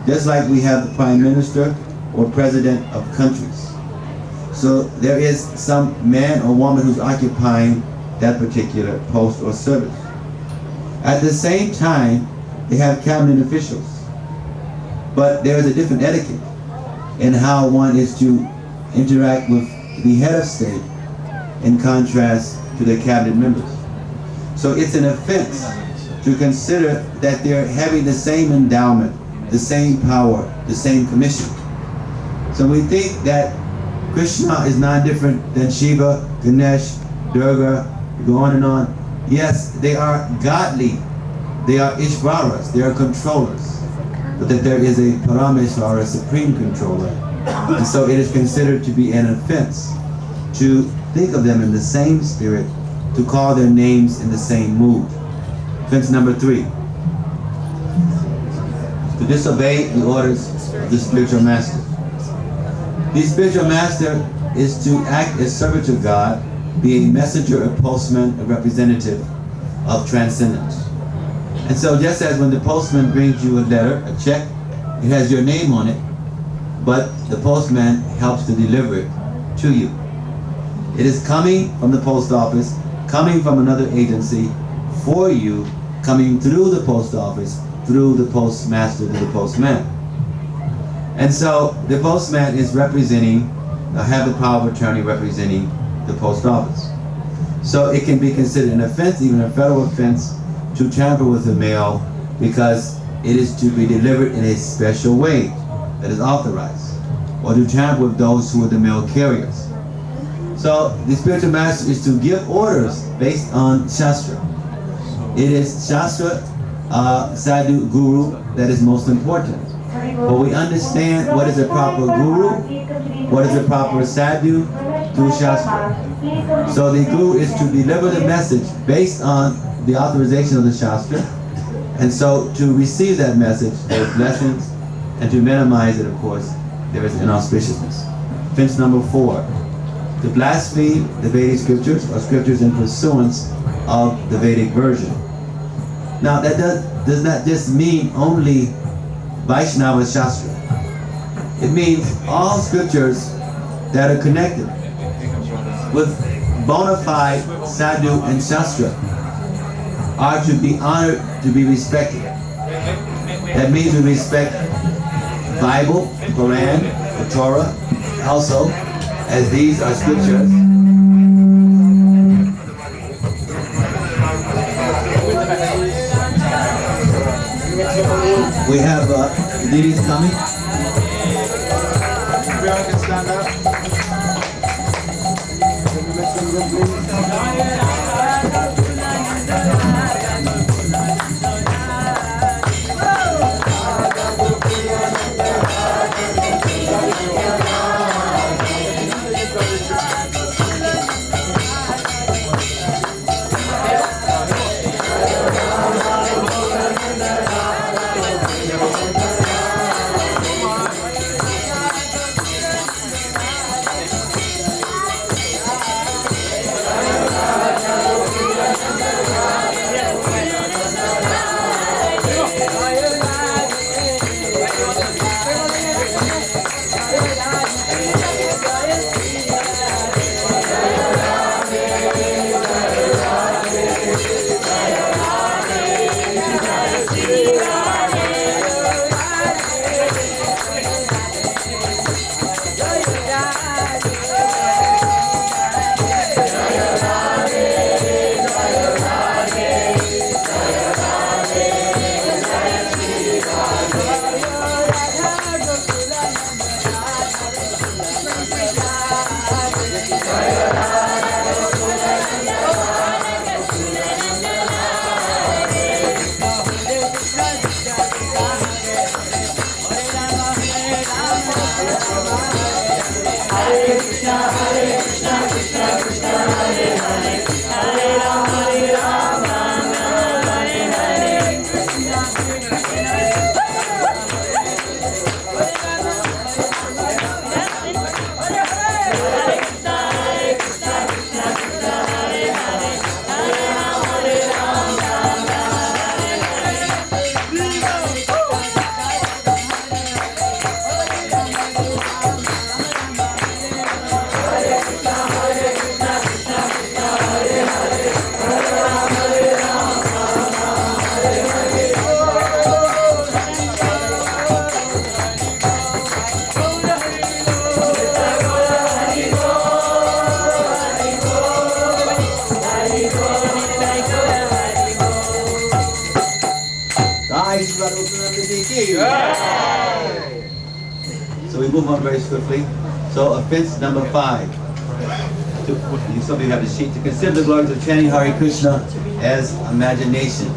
Just like we have the prime minister or president of countries. So there is some man or woman who's occupying that particular post or service. At the same time, they have cabinet officials. But there is a different etiquette in how one is to interact with the head of state in contrast to the cabinet members. So it's an offense to consider that they're having the same endowment, the same power, the same commission. So we think that Krishna is not different than Shiva, Ganesh, Durga, go on and on. Yes, they are godly, they are Ishvaras, they are controllers, but that there is a Parameshvara, a supreme controller. And so it is considered to be an offense to think of them in the same spirit, to call their names in the same mood. Offense number 3. To disobey the orders of the spiritual master. The spiritual master is to act as servant to God, be a messenger, a postman, a representative of transcendence. And so just as when the postman brings you a letter, a check, it has your name on it, but the postman helps to deliver it to you. It is coming from the post office, coming from another agency, for you, coming through the post office, through the postmaster to the postman. And so the postman is representing, have the power of attorney representing the post office. So it can be considered an offense, even a federal offense, to tamper with the mail because it is to be delivered in a special way. that is authorized, or to tamper with those who are the mail carriers. So the spiritual master is to give orders based on Shastra. It is Shastra, Sadhu, Guru that is most important. But we understand what is a proper Guru, what is a proper Sadhu through Shastra. So the Guru is to deliver the message based on the authorization of the Shastra, and so to receive that message, there is blessings, and to minimize it, of course, there is inauspiciousness. Offense number 4, to blaspheme the Vedic scriptures or scriptures in pursuance of the Vedic version. Now that does not just mean only Vaishnava Shastra. It means all scriptures that are connected with bona fide Sadhu and Shastra are to be honored, to be respected. That means we respect Bible, Quran, the Torah, also, as these are scriptures. We have ladies coming. Everyone can stand up. Can we make some room, please? So we move on very swiftly. So offense number 5. Some of you have the sheet. To consider the glories of chanting Hare Krishna as imagination.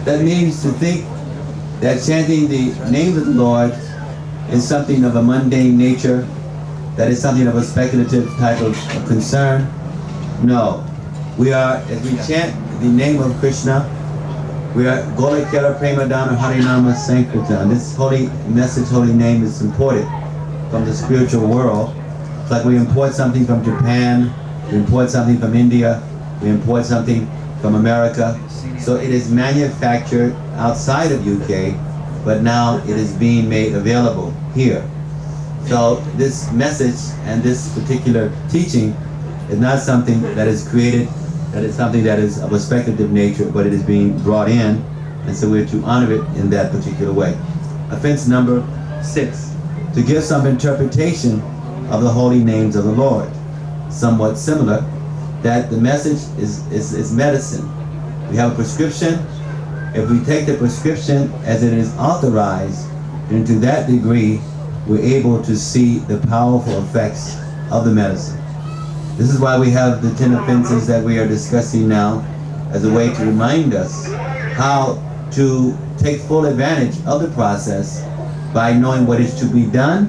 That means to think that chanting the name of the Lord is something of a mundane nature, that is something of a speculative type of concern. No. We are, as we chant the name of Krishna, we are Golakela Premadana Harinama Sankirtan. This holy message, holy name is imported from the spiritual world. It's like we import something from Japan, we import something from India, we import something from America. So it is manufactured outside of UK, but now it is being made available here. So this message and this particular teaching is not something that is created, that is something that is of a speculative nature, but it is being brought in, and so we're to honor it in that particular way. Offense number 6, to give some interpretation of the holy names of the Lord. Somewhat similar, that the message is medicine. We have a prescription. If we take the prescription as it is authorized, and to that degree we're able to see the powerful effects of the medicine. This is why we have the 10 offenses that we are discussing now as a way to remind us how to take full advantage of the process by knowing what is to be done,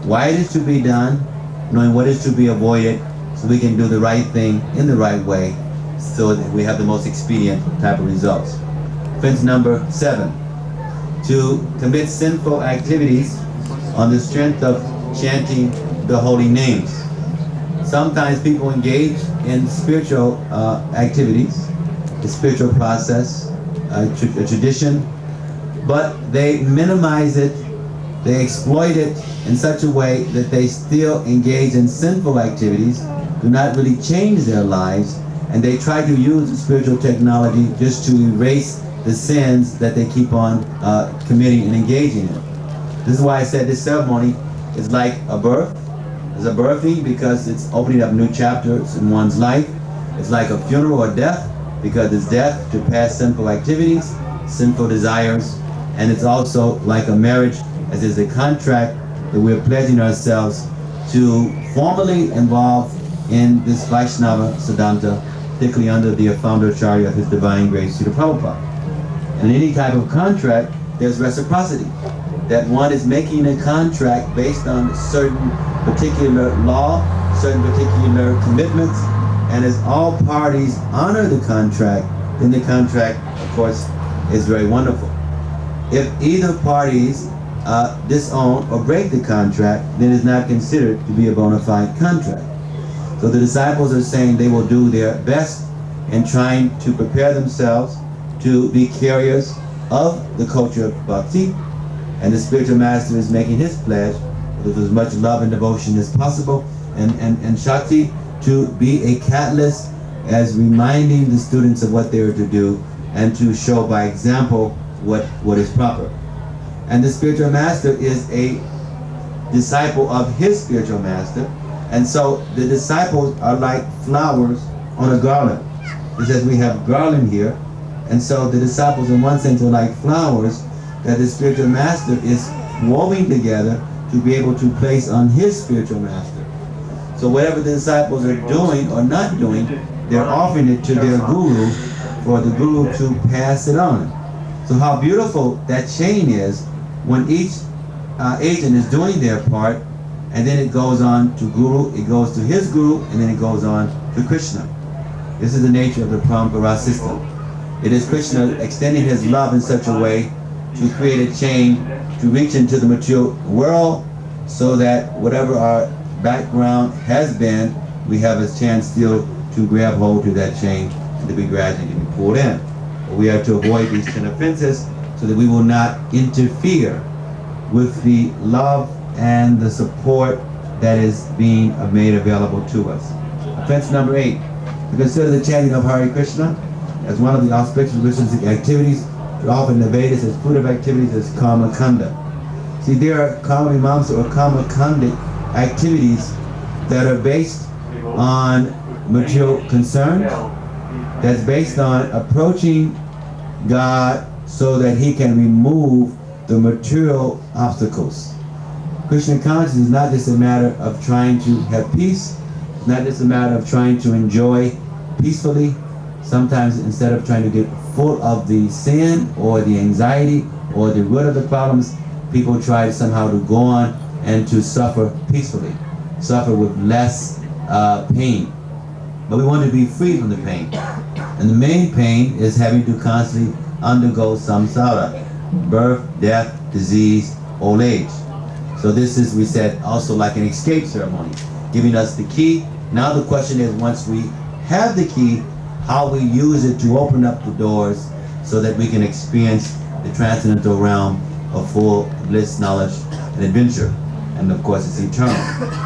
why it is to be done, knowing what is to be avoided, so we can do the right thing in the right way so that we have the most expedient type of results. Offense number 7, to commit sinful activities on the strength of chanting the holy names. Sometimes people engage in spiritual activities, the spiritual process, a tradition, but they minimize it, they exploit it in such a way that they still engage in sinful activities, do not really change their lives, and they try to use the spiritual technology just to erase the sins that they keep on committing and engaging in. This is why I said this ceremony is like a birth. It's a birthing because it's opening up new chapters in one's life. It's like a funeral or death because it's death to past sinful activities, sinful desires, and it's also like a marriage as is a contract that we're pledging ourselves to formally involve in this Vaishnava Siddhanta, particularly under the founder Acharya of His Divine Grace, Srila Prabhupada. And in any type of contract, there's reciprocity. That one is making a contract based on a certain particular law, certain particular commitments, and as all parties honor the contract, then the contract, of course, is very wonderful. If either parties disown or break the contract, then it's not considered to be a bona fide contract. So the disciples are saying they will do their best in trying to prepare themselves to be carriers of the culture of bhakti, and the spiritual master is making his pledge with as much love and devotion as possible, and Shakti to be a catalyst as reminding the students of what they are to do and to show by example what is proper. And the spiritual master is a disciple of his spiritual master, and so the disciples are like flowers on a garland. It says we have garland here, and so the disciples in one sense are like flowers that the spiritual master is woven together to be able to place on his spiritual master. So whatever the disciples are doing or not doing, they're offering it to their guru for the guru to pass it on. So how beautiful that chain is when each agent is doing their part, and then it goes on to guru, it goes to his guru, and then it goes on to Krishna. This is the nature of the parampara system. It is Krishna extending his love in such a way to create a chain to reach into the material world, so that whatever our background has been, we have a chance still to grab hold to that chain and to be gradually pulled in. But we are to avoid these 10 offenses so that we will not interfere with the love and the support that is being made available to us. Offense number 8, to consider the chanting of Hare Krishna as one of the auspicious ritualistic activities, often the Vedas as fruit of activities as karma kanda. See, there are karma mimamsa or karma kandic activities that are based on material concerns, that's based on approaching God so that he can remove the material obstacles. Krishna consciousness is not just a matter of trying to have peace, it's not just a matter of trying to enjoy peacefully. Sometimes instead of trying to get full of the sin or the anxiety or the root of the problems, people try somehow to go on and to suffer peacefully, suffer with less pain. But we want to be free from the pain. And the main pain is having to constantly undergo samsara, birth, death, disease, old age. So this is, we said, also like an escape ceremony, giving us the key. Now the question is, once we have the key, how we use it to open up the doors so that we can experience the transcendental realm of full bliss, knowledge, and adventure. And of course, it's eternal.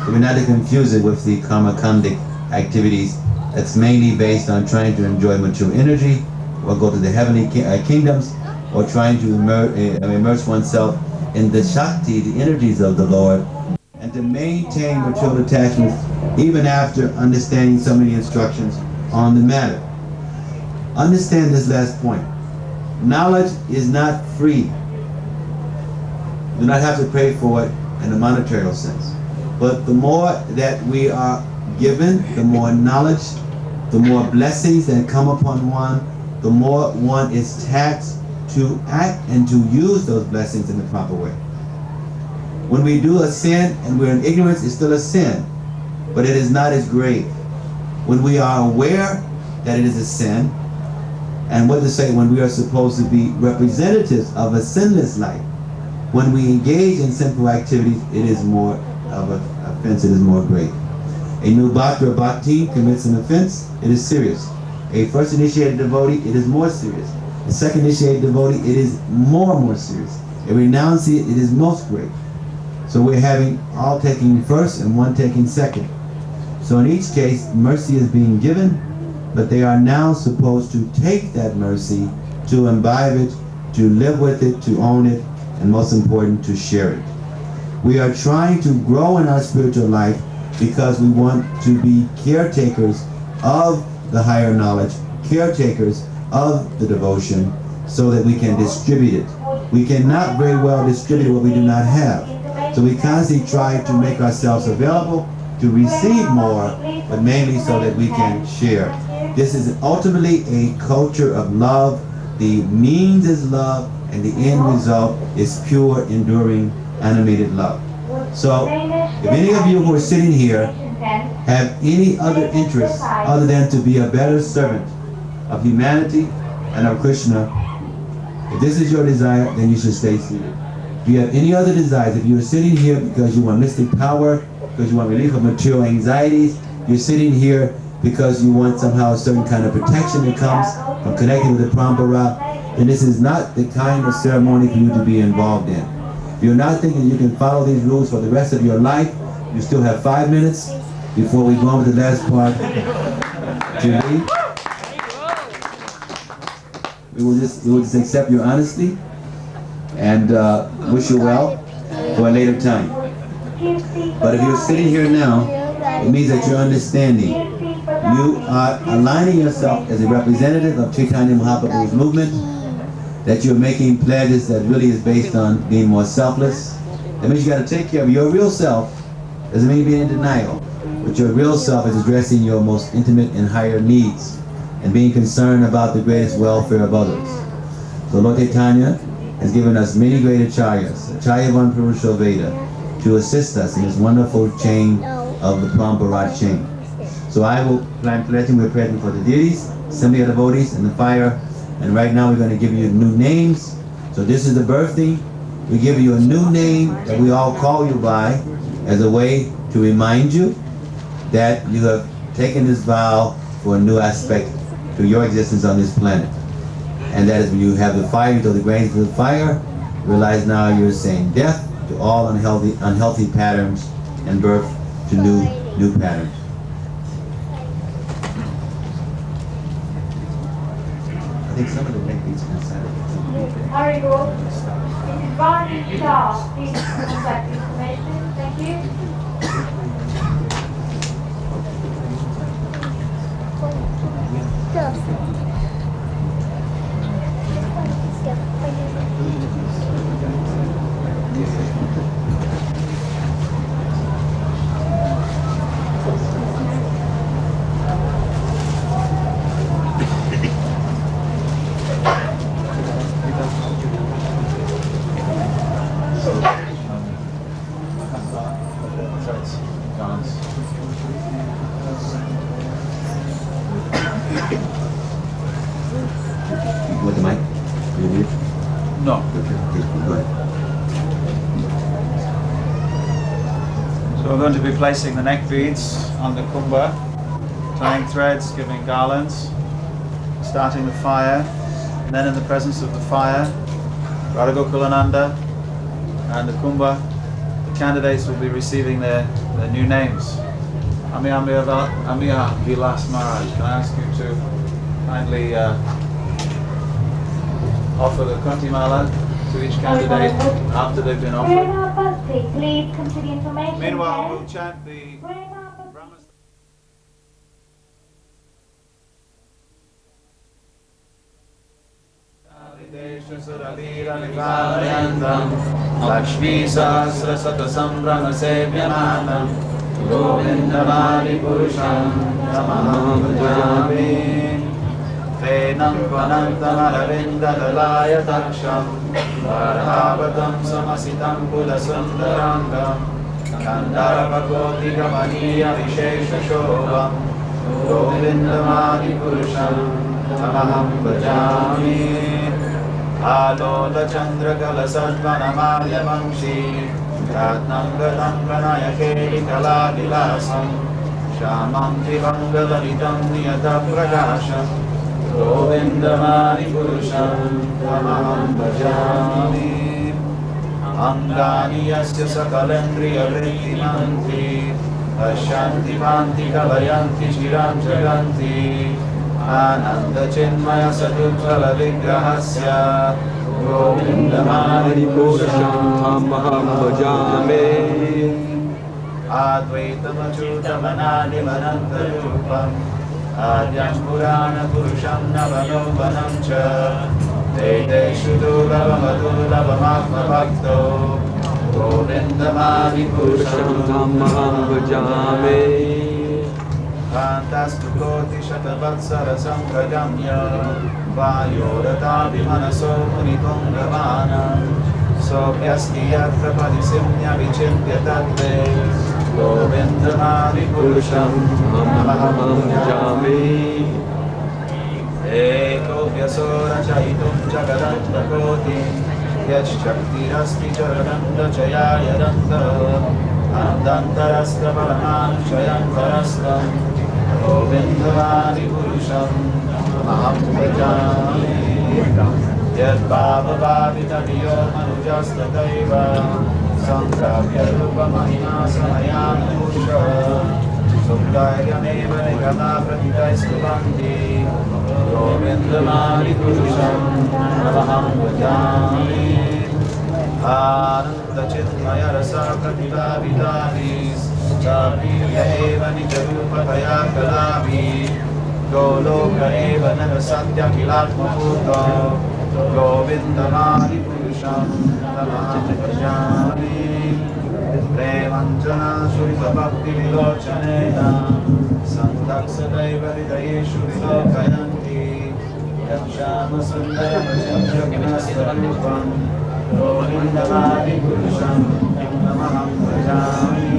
So we're not to confuse it with the karma kandic activities that's mainly based on trying to enjoy material energy, or go to the heavenly kingdoms, or trying to immerse oneself in the Shakti, the energies of the Lord, and to maintain material attachments even after understanding so many instructions on the matter. Understand this last point. Knowledge is not free. You do not have to pay for it, and in a monetary sense. But the more that we are given, the more knowledge, the more blessings that come upon one, the more one is taxed to act and to use those blessings in the proper way. When we do a sin and we're in ignorance, it's still a sin, but it is not as grave. When we are aware that it is a sin, and what to say, when we are supposed to be representatives of a sinless life, when we engage in sinful activities, it is more of an offense, it is more grave. A new bhakta or bhakti commits an offense, it is serious. A first initiated devotee, it is more serious. A second initiated devotee, it is more serious. A renunciate, it is most grave. So we're having all taking first and one taking second. So in each case, mercy is being given, but they are now supposed to take that mercy, to imbibe it, to live with it, to own it, and most important, to share it. We are trying to grow in our spiritual life because we want to be caretakers of the higher knowledge, caretakers of the devotion, so that we can distribute it. We cannot very well distribute what we do not have. So we constantly try to make ourselves available to receive more, but mainly so that we can share. This is ultimately a culture of love. The means is love, and the end result is pure, enduring, animated love. So, if any of you who are sitting here have any other interest other than to be a better servant of humanity and of Krishna, if this is your desire, then you should stay seated. If you have any other desires, if you're sitting here because you want mystic power, because you want relief of material anxieties, you're sitting here because you want somehow a certain kind of protection that comes from connecting with the Parampara, then this is not the kind of ceremony for you to be involved in. If you're not thinking you can follow these rules for the rest of your life, you still have 5 minutes before we go on to the last part to leave. We will just accept your honesty and wish you well for a later time. But if you're sitting here now, it means that you're understanding. You are aligning yourself as a representative of Chaitanya Mahaprabhu's movement, that you're making pledges that really is based on being more selfless. That means you got to take care of your real self. Doesn't mean being in denial, but your real self is addressing your most intimate and higher needs and being concerned about the greatest welfare of others. So Lord Chaitanya has given us many great acharyas, Acharyavan Purusha Veda, to assist us in this wonderful chain of the Parampara chain. So I will plan pledging, we're present for the deities, assembly of devotees, and the fire. And right now we're going to give you new names. So this is the birthday. We give you a new name that we all call you by as a way to remind you that you have taken this vow for a new aspect to your existence on this planet. And that is when you have the fire, you throw the grains into the fire, realize now you're saying death to all unhealthy patterns and birth to new patterns. I think some of the techniques inside of it. Hare Krishna. This is Barney Shaw. Please contact information. Thank you. With the mic? You need it? No. Go ahead. So we're going to be placing the neck beads on the kumbha, tying threads, giving garlands, starting the fire, and then in the presence of the fire, Radhagokulananda and the kumbha, the candidates will be receiving their new names. Amiya Vilasa Maharaj, can I ask you to kindly offer the Kantimala to each candidate after they've been offered. Please come to the information. Meanwhile, desk. we'll chant the Brahma. Desha Suralira Nivayantam Lakshmi Sahasrasata Sambrama Sevyananam Govindamadi Purusham Tamaham Bhajami Venam Vanantam Aravinda Dalaya Daksham Varhavatam Samasitam Pulasundarangam Kandarabhagoti Gamaniya Vishesha Shobham Govindamadi Purusham Tamaham Bhajami Alola Chandra Kalasadvanamaya Vamshi Ratnam Gadam Pranayakeli Kaladilasam Shamam Trivangalalitam Niyata Prakasham Govindamani Purusham Tamaham Bhajami Angani Yasya Sakalendriya Vritti Mantri Ashanti Vanti Kalayanti Chiram Jaganti Ananda Chinmaya Sadujjala Vigrahasya Govindamani Purusham Tamaham Bhajami Advaitam Achyutam Anadimananta Rupam Adyam Purana Purusham Navanobanam Cha Vedeshu Durlabam Adurlabam Atma Bhakto Govindamani Purusham Tamaham Bhajami Fantastukoti Shatavatsara Sampragamya Vayoratavi Manaso Munipungavana Sopyasti Yatra Padisimnya Vichintya Tatte Govindamani Purusham Tamaham Bhajami Eko Vyasora Chaitum Jagadanta Koti Yachaktirasti Charananda Chayayaranta Andantarasta Paraman Chayantarastam Govindamani Purusham Tamaham Bhajami Yad Bhava Bhavita Diyo Manujasta Daiva Sankrapya Rupa Mahina Samayana Musha Sukdaryameva Nigama Pratitaistuvanti Govindamani Purusham Tamaham Bhajami Ananda Chitmaya Rasa Pratibha Vidavis Chapiya Eva Nijarupa Kaya Kalavi Goloka Eva Nava Satya Kilatma Bhuta Govindamani Purusham Tamaham Bhajami Premanjana Shurita Bhakti Vilochanena Santaksadaiva Hridayeshu Vilokayanti Yamshama Sundara Vajamjagnastarupam Govindamani Purusham Tamaham Bhajami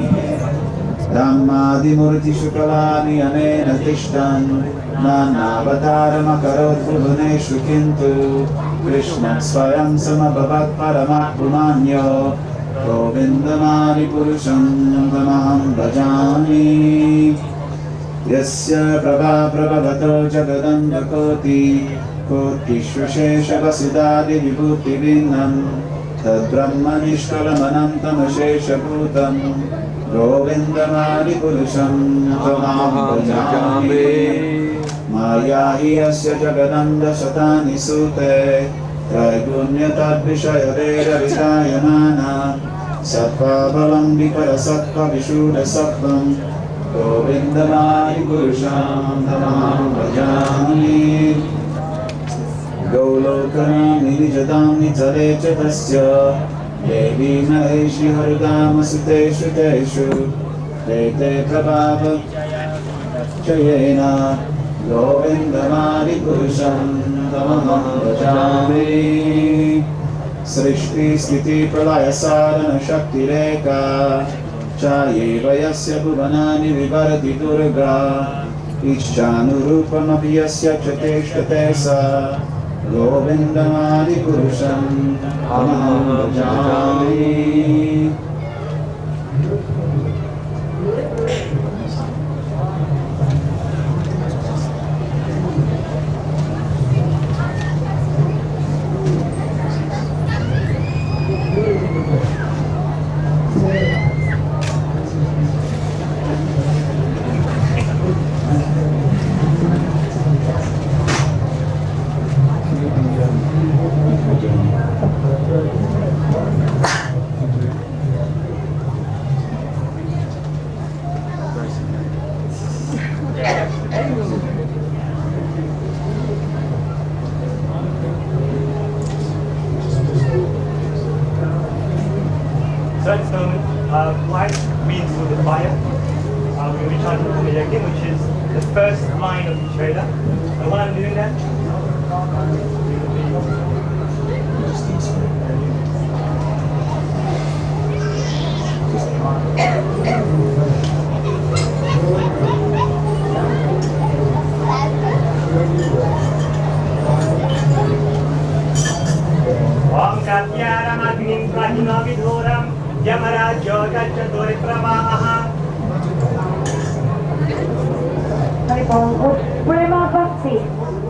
Dhammadi Murti Shukalani Anena Tishtan Nanavataramakarot Bhuvaneshu Kintu Krishna Swayam Samabhavat Paramakrumanyo Govindamani Purusham Tamaham Bhajami Yasya Prabha Prabhavato Jagadanda Koti Koti Shvashesha Vasudadi Vibhuti Vinnam Tad Brahma Nishkalamanam Tamashesha Bhutam Govindamani Purusham Tamaham Bhajami Maya hi Yasya Jagadanda Shatani Sute Traigunya Tad Vishaya Veda Vidayamana Sattva Balam Vikara Sattva Vishuddha Sattvam Govindamani Purusham Tamaham Bhajami Golokanami Nijadam Nitare Chatasya Devi Maheshi Harudama Suteshu Teshu Tete Prabhava Chayena Govindamani Purusham Tamaham Bhajami Srishti Sthiti Pralaya Sadhana Shakti Reka Chayeva Yasya Bhuvanani Vivarati Durga Ichchanurupamapi Yasya Chateshtate Sa Govindamani Purusham Tamaham Bhajami white means through the fire. We're going to be chanting Kripamoya again, which is the first line of each Veda. And while I'm doing that, Om Katyaram Agnim Prahino Vidhuram Yamarajo Gachaturi Pravaha. Brahma Bhakti,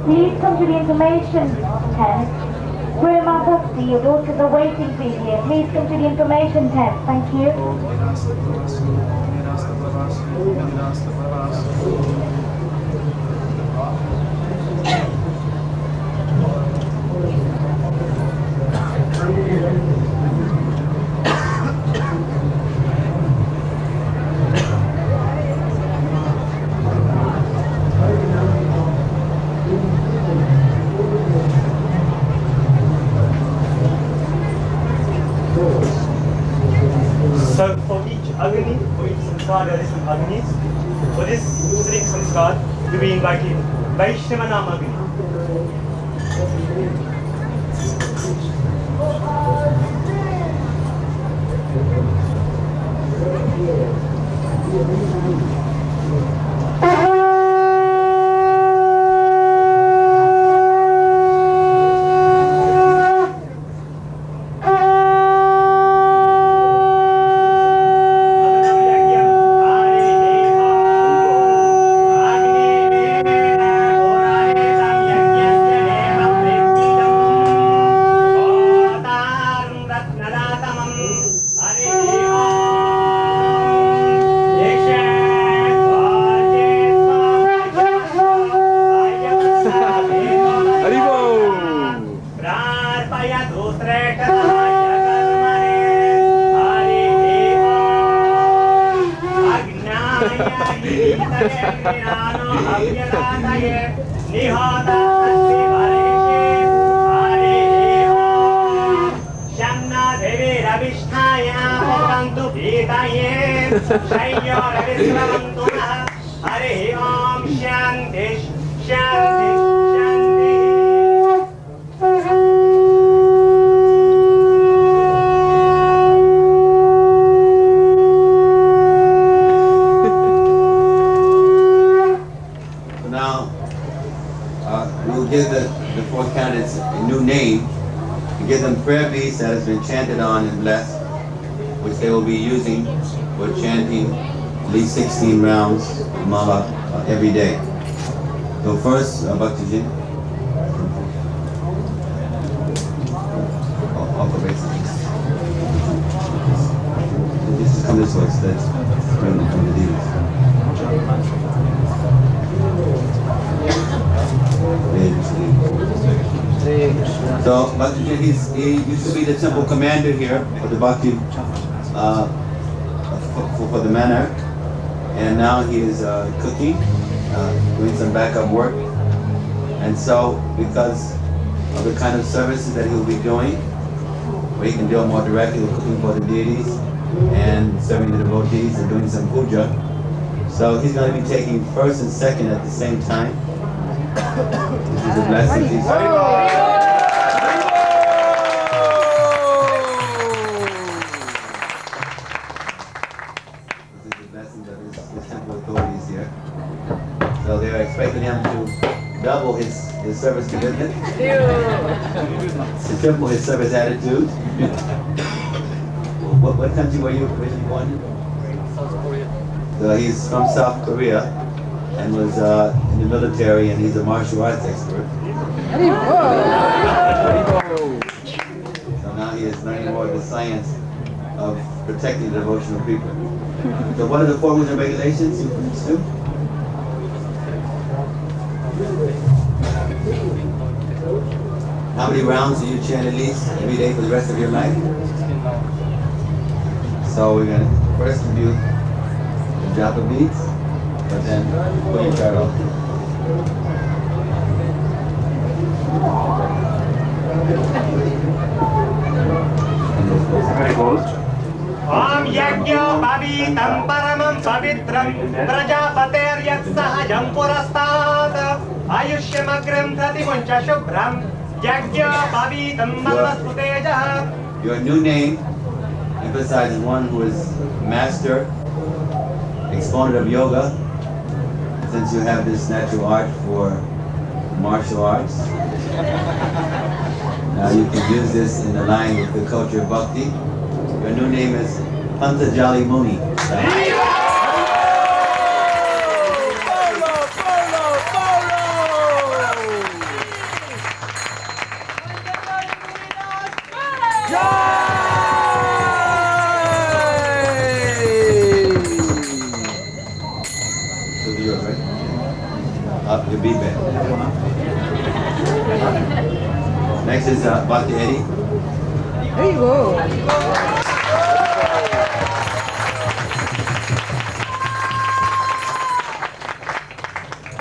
please come to the information tent. Brahma Bhakti, your daughters are waiting for you here. Please come to the information tent. Thank you. So for each Agni, for each Samskar, there are different Agnis. For this specific Samskar, we will be inviting Vaishnavanam Agni. Prayer beads that has been chanted on and blessed, which they will be using for chanting at least 16 rounds of mala every day. So first, Bhakti-ji. Off the basics. Just come this way, so that's from the deals. So, Bhakti, he used to be the temple commander here for the Bhakti, for the Manor, and now he is cooking, doing some backup work. And so, because of the kind of services that he'll be doing, where he can deal more directly with cooking for the deities and serving the devotees and doing some puja, so he's going to be taking first and second at the same time. This is a blessing. So they're expecting him to double his service commitment, to triple his service attitude. What country were you born in? South Korea. So he's from South Korea and was in the military, and he's a martial arts expert. So now he is learning more of the science of protecting the devotional people. So what are the 4 rules and regulations you do? How many rounds do you chant at least every day for the rest of your life? So we're going to first do the japa beads, but then put your chart off. Very close. Om Yajna Pavitam Paramam Pavitram Prajapateryat Purastat Ayushamagram Tatimuncha Shubhram Yajna Pavitam Manasputeja. Your new name emphasizes one who is master, exponent of yoga, since you have this natural art for martial arts. Now you can use this in line with the culture of bhakti. Your new name is Pantajali Muni. So yours, right? Up your beat band. Next is Bhakti Eddie. There you go.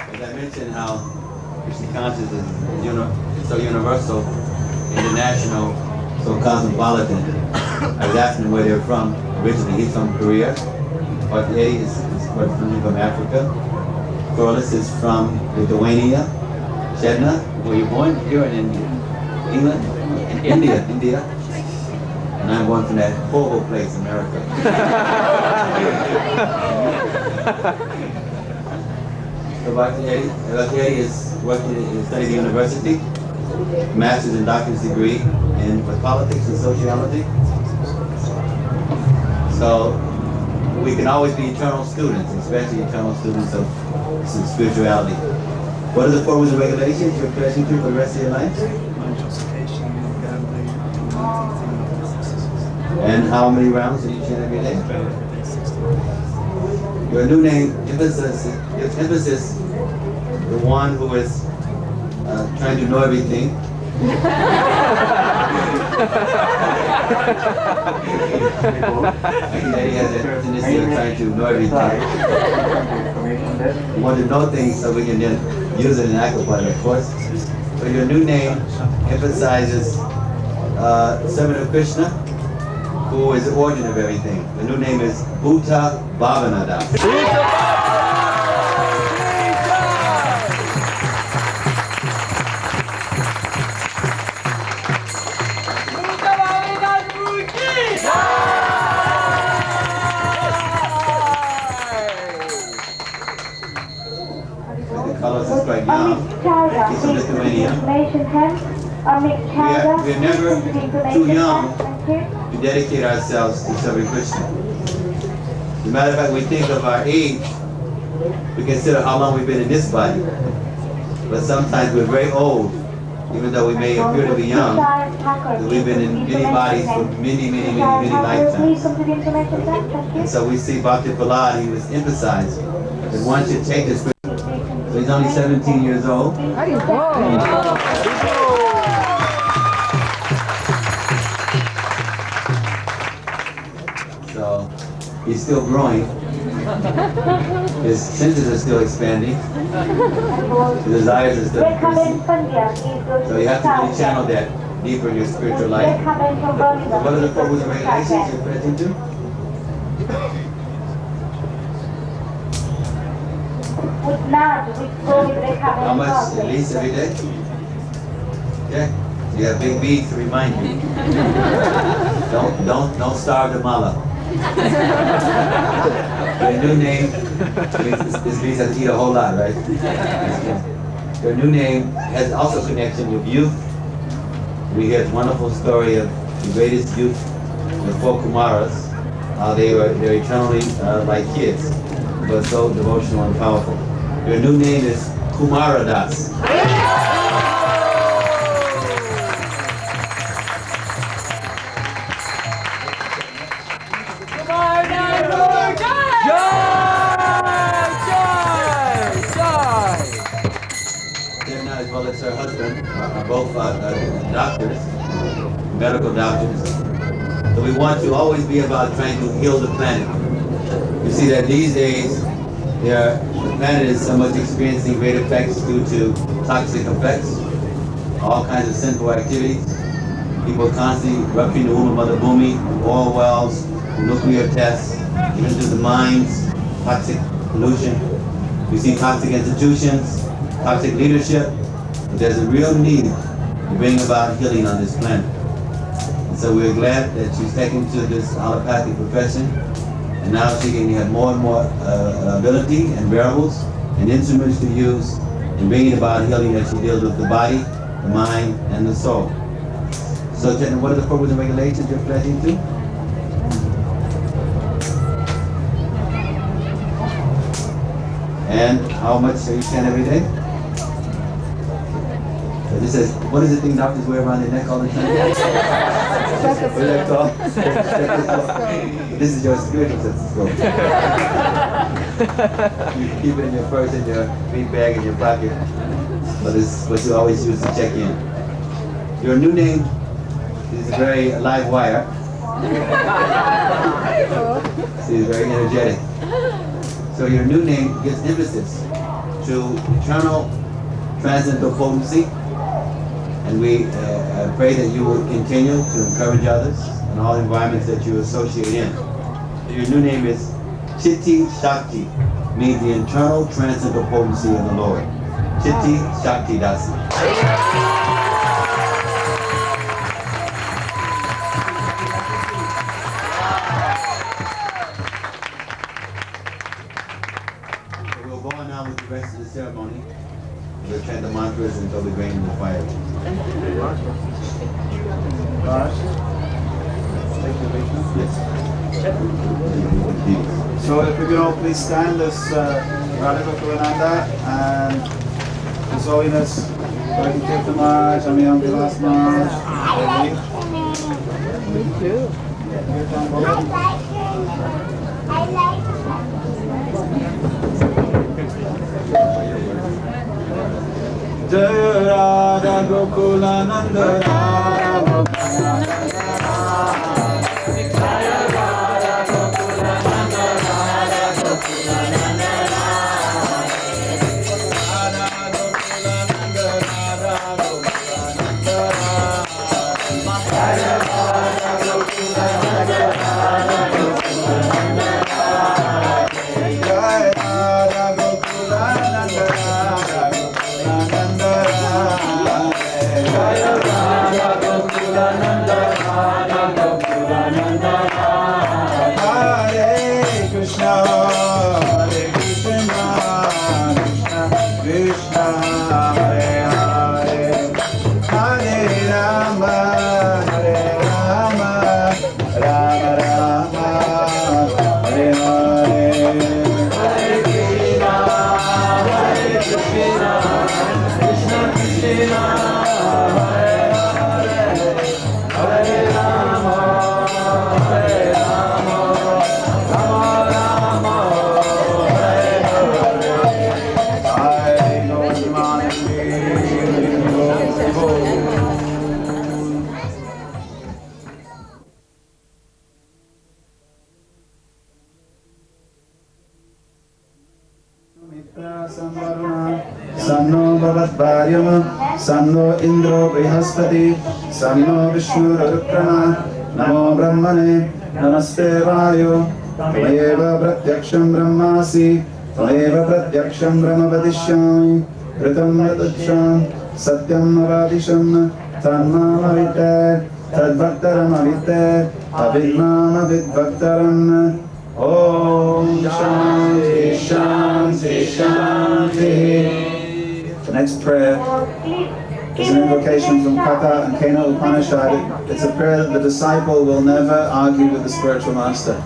As I mentioned how Krishna consciousness is so universal, international, so cosmopolitan. I was asking him where they're from. Originally he's from Korea. Bhakti Eddie is from Africa. Corliss is from Lithuania. Shedna, where you born? Here in England? India. And I'm born from that horrible place, America. So Bhakti Eddie is working in studying at university, master's and doctorate degree in politics and sociology. So we can always be eternal students, especially eternal students of spirituality. What are the 4 rules and regulations you're pledging to for the rest of your life? And how many rounds did you chant every day? Your new name emphasis the one who is trying to know everything. He has a tendency of trying to know everything. We want to know things so we can then use it and act upon it, of course. So your new name emphasizes servant of Krishna, who is the origin of everything. The new name is Bhuta Bhavanada. Carlos is quite young. He's from Lithuania. We are never too young to dedicate ourselves to serving Krishna. As a matter of fact, we think of our age, we consider how long we've been in this body. But sometimes we're very old, even though we may appear to be young, because we've been in many bodies for many lifetimes. And so we see Bhakti Prahlad, he was emphasized that one should take this. So he's only 17 years old. So he's still growing. His senses are still expanding. His desires are still increasing. So you have to really channel that deeper in your spiritual life. So what are the 4 rules and regulations you're pledging to? How much at least every day? Yeah. You have big beads to remind you. Don't starve the mala. Your new name, this means have to eat a whole lot, right? Your new name has also connection with youth. We hear a wonderful story of the greatest youth, the 4 Kumaras, how they're eternally like kids, but so devotional and powerful. Your new name is Kumaradas. As well as her husband are both doctors, medical doctors. So we want to always be about trying to heal the planet. You see that these days, the planet is so much experiencing great effects due to toxic effects, all kinds of sinful activities. People constantly rupturing the womb of Mother Bhumi, oil wells, nuclear tests, even through the mines, toxic pollution. We see toxic institutions, toxic leadership. But there's a real need to bring about healing on this planet. And so we're glad that she's taken to this allopathic profession, and now she can have more and more ability and variables and instruments to use in bringing about healing as she deals with the body, the mind, and the soul. So, Chetna, what are the rules and regulations you're pledging to? And how much are you chant every day? So this says, what is the thing doctors wear around their neck all the time? What is that called? This is your spiritual stethoscope. You keep it in your purse, in your big bag, in your pocket. But it's what you always use to check in. Your new name is a very live wire. She's very energetic. So your new name gives emphasis to eternal transcendental potency, and we pray that you will continue to encourage others in all environments that you associate in. So your new name is Chitti Shakti, means the internal transcendental potency of the Lord. Chitti Shakti Dasi. The rest of the ceremony, we'll chant the mantras until we bring in the fire. Yes. So if we could all please stand as Radha Gokulananda and His Holiness Bhakti Tirtha Maharaja, Amiya Vilasa Swami. Jaya Radha Gokulananda Radha Gokulananda Jaya Radha Gokulananda Radha Gokulananda Radha Gokulananda Radha Gokulananda Jaya Radha Gokulananda Radha Gokulananda Jaya Radha Gokulananda Radha Hare Krishna, Hare Krishna, Krishna Krishna, Hare Hare, Hare Rama, Hare Rama, Rama Rama, Hare Hare. Hare Krishna, Hare Krishna, Krishna Krishna, Hare Hare, Hare Rama, Hare Rama, Rama Rama, Hare Hare. I know the man in me. Sanno Bhavatvaryam, Sanno Indro Brihaspati, Sanno Vishnu Rukrama, Namo Brahmane, Namaste Vayu, Tvayeva Pratyaksham Brahmasi, Tvayeva Pratyaksham Brahma Vadishyami, Kritam Yadacham, Satyam Avadisham, Tanmam Avite, Tadbhaktaram Avite, Avinam Avidbhaktaram. Om Shanti Shanti Shanti. The next prayer is an invocation from Katha and Kena Upanishad. It's a prayer that the disciple will never argue with the spiritual master.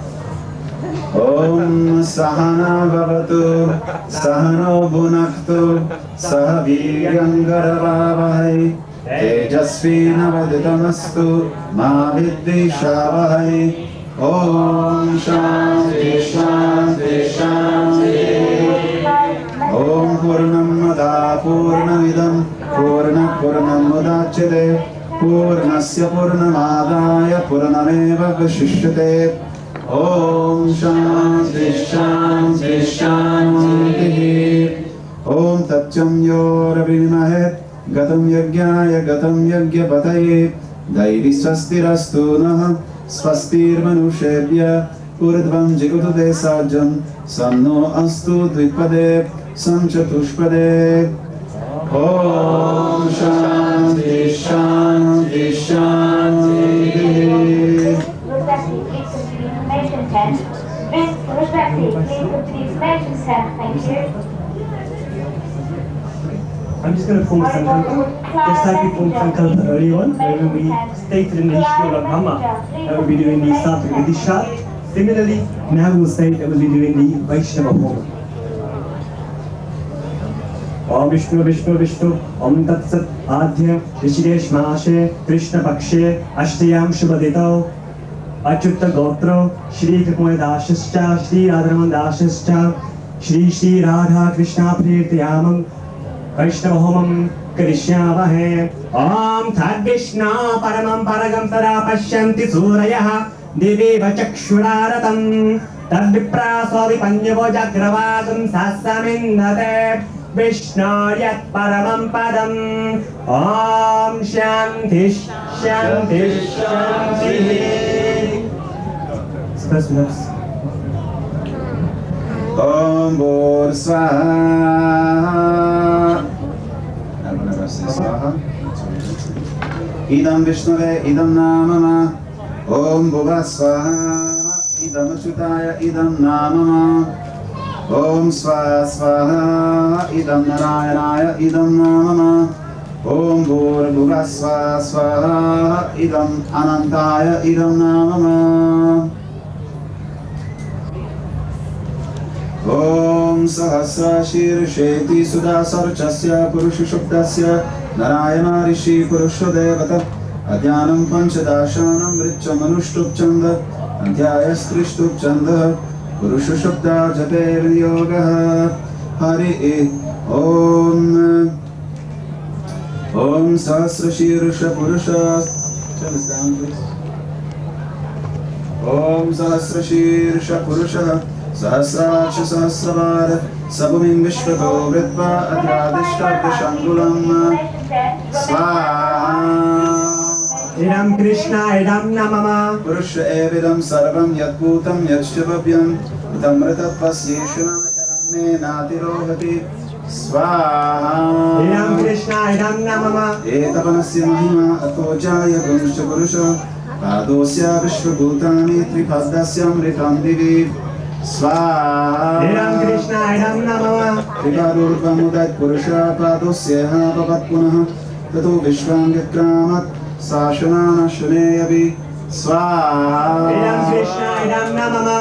Om Sahana Bhavatu Sahano Bhunaktu Sahaviryam Garavavahai Tejasvi Navaditamastu Ma Vidvishavahai. Om Shanti Shanti Shanti. Om Purnamada Purnamidam Purnam Mudachyate Purnasya Purnamadaya Purnameva Vashishyate. Om Shanti Shanti Shanti. Om Tatyam Yoravimahe Gatam Yagyaya Gatam Yagyapataye Dairi Swastirastu Naha Swastirmanushabhya Urdvam Jigutade Sajam Sanno Astu Dvipade Sanchatushpade Om Shanti Shanti Shanti. Rosati, please come to the information tent. Vince, Rosati, please come to the information tent. Thank you. I'm just going to form Sankalpa, just like we formed Sankalpa early on, when we stated in the history of Brahma that we'll be doing the Sattvic Vidisha. Similarly, now we'll state that we'll be doing the Vaishnava Homa. Om Vishnu Vishnu Vishnu Om Tat Sat Adhya Rishikesh Maashe Krishna Pakshe Ashtayam Shubhadito Achyutta Gotro Shri Kripamoya Dasascha Shri Radharaman Dasascha Shri Shri Radha Krishna Tirtha Vaishnava Homam Krishyavahe Om Tad Vishnu Paramam Paragam Tara Pashyanti Surayah Deveva Chakshuraratam Tad Vipra Svavipanyavo Jagravagam Sasamindate Vishnu Yat Paramam Padam Om Shanti Shanti Shanti. Express with us. Om Bhur Swaha. Never say Swaha. Idam Vishnave Idam Namama. Om Bhuva Swaha. Idam Achyutaya Idam Namama. Om Swaha Swaha. Idam Narayanaya Idam Namama. Om Bhur Bhuva Swaha Swaha. Idam Anantaya Idam Namama. Om Sahasra Shirsheti Sudha Sarchasya Purusha Shubdasya Narayana Rishi Purusha Devata Adyanam Panchadashanam Vricha Manushtup Chanda Antyayastrishtub Chanda Purusha Shubda Jape Yoga Hari Om Om Sahasra Shirsha Purusha. Turn this down please. Om Sahasra Shirsha Purusha Sahasraksha Sahasravar Sabumim Vishvato Vritva Adhyadishtartha Shangulam Swaha. Idam Krishna Idam Namama Purusha Evidam Sarvam Yadbhutam Yadshivabhyam Utamritatvasyeshunam Yaranne Natirohati Swaha. Idam Krishna Idam Namama Etapanasya Mahima Atojaya Gumsha Purusha Padosya Vishvabhutani Tripaddasya Amritam Divi Swaha. Idam Krishna Idam Namama Tripadurvamudat Purusha Padosyeha Bhavat Punaha Tato Vishvam Vikramat Sashanana Shaneyavi Swaha. Idam Krishna Idam Namama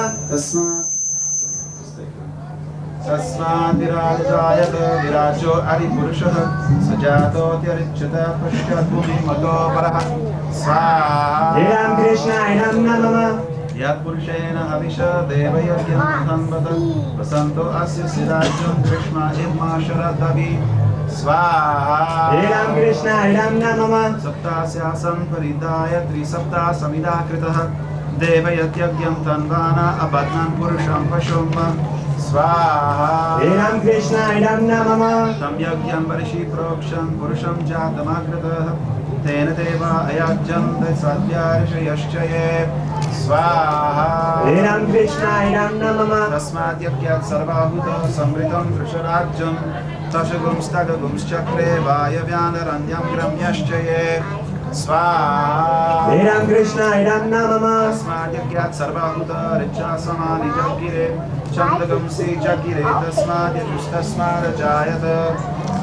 Tasmat Virajayata Virajo Adi Purushaha Sajato Tyarichyata Pashyat Bhumi Mato Paraha Swaha. Idam Krishna Idam Namama Yat Purushena Havisha Devayagyam Sambhata Vasanto Asya Sirajam Krishna Imma Sharadavi Swaha. Idam Krishna Idam Namama Saptasya Samparidaya Trisapta Samida Kritaha Devayagyam Tanvana Abadnan Purusham Pashumma Swaha. Idam Krishna Idam Namama Samyagyam Varishi Proksham Purusham Jatamakritaha Tena Deva Ayagyam Sadhyarishayashchaye Swaha. Idam Krishna Idam Namama Tasmat Yagyat Sarvahuta Samritam Krisharajam Tashagum Stagagum Chakre Vayavyanarandyam Gramyashchaye Swaha. Idam Krishna Idam Namama Tasmat Yagyat Sarvahuta Richa Samani Jagire Chandagam Si Jagire Tasmat Yatustasmar Jayata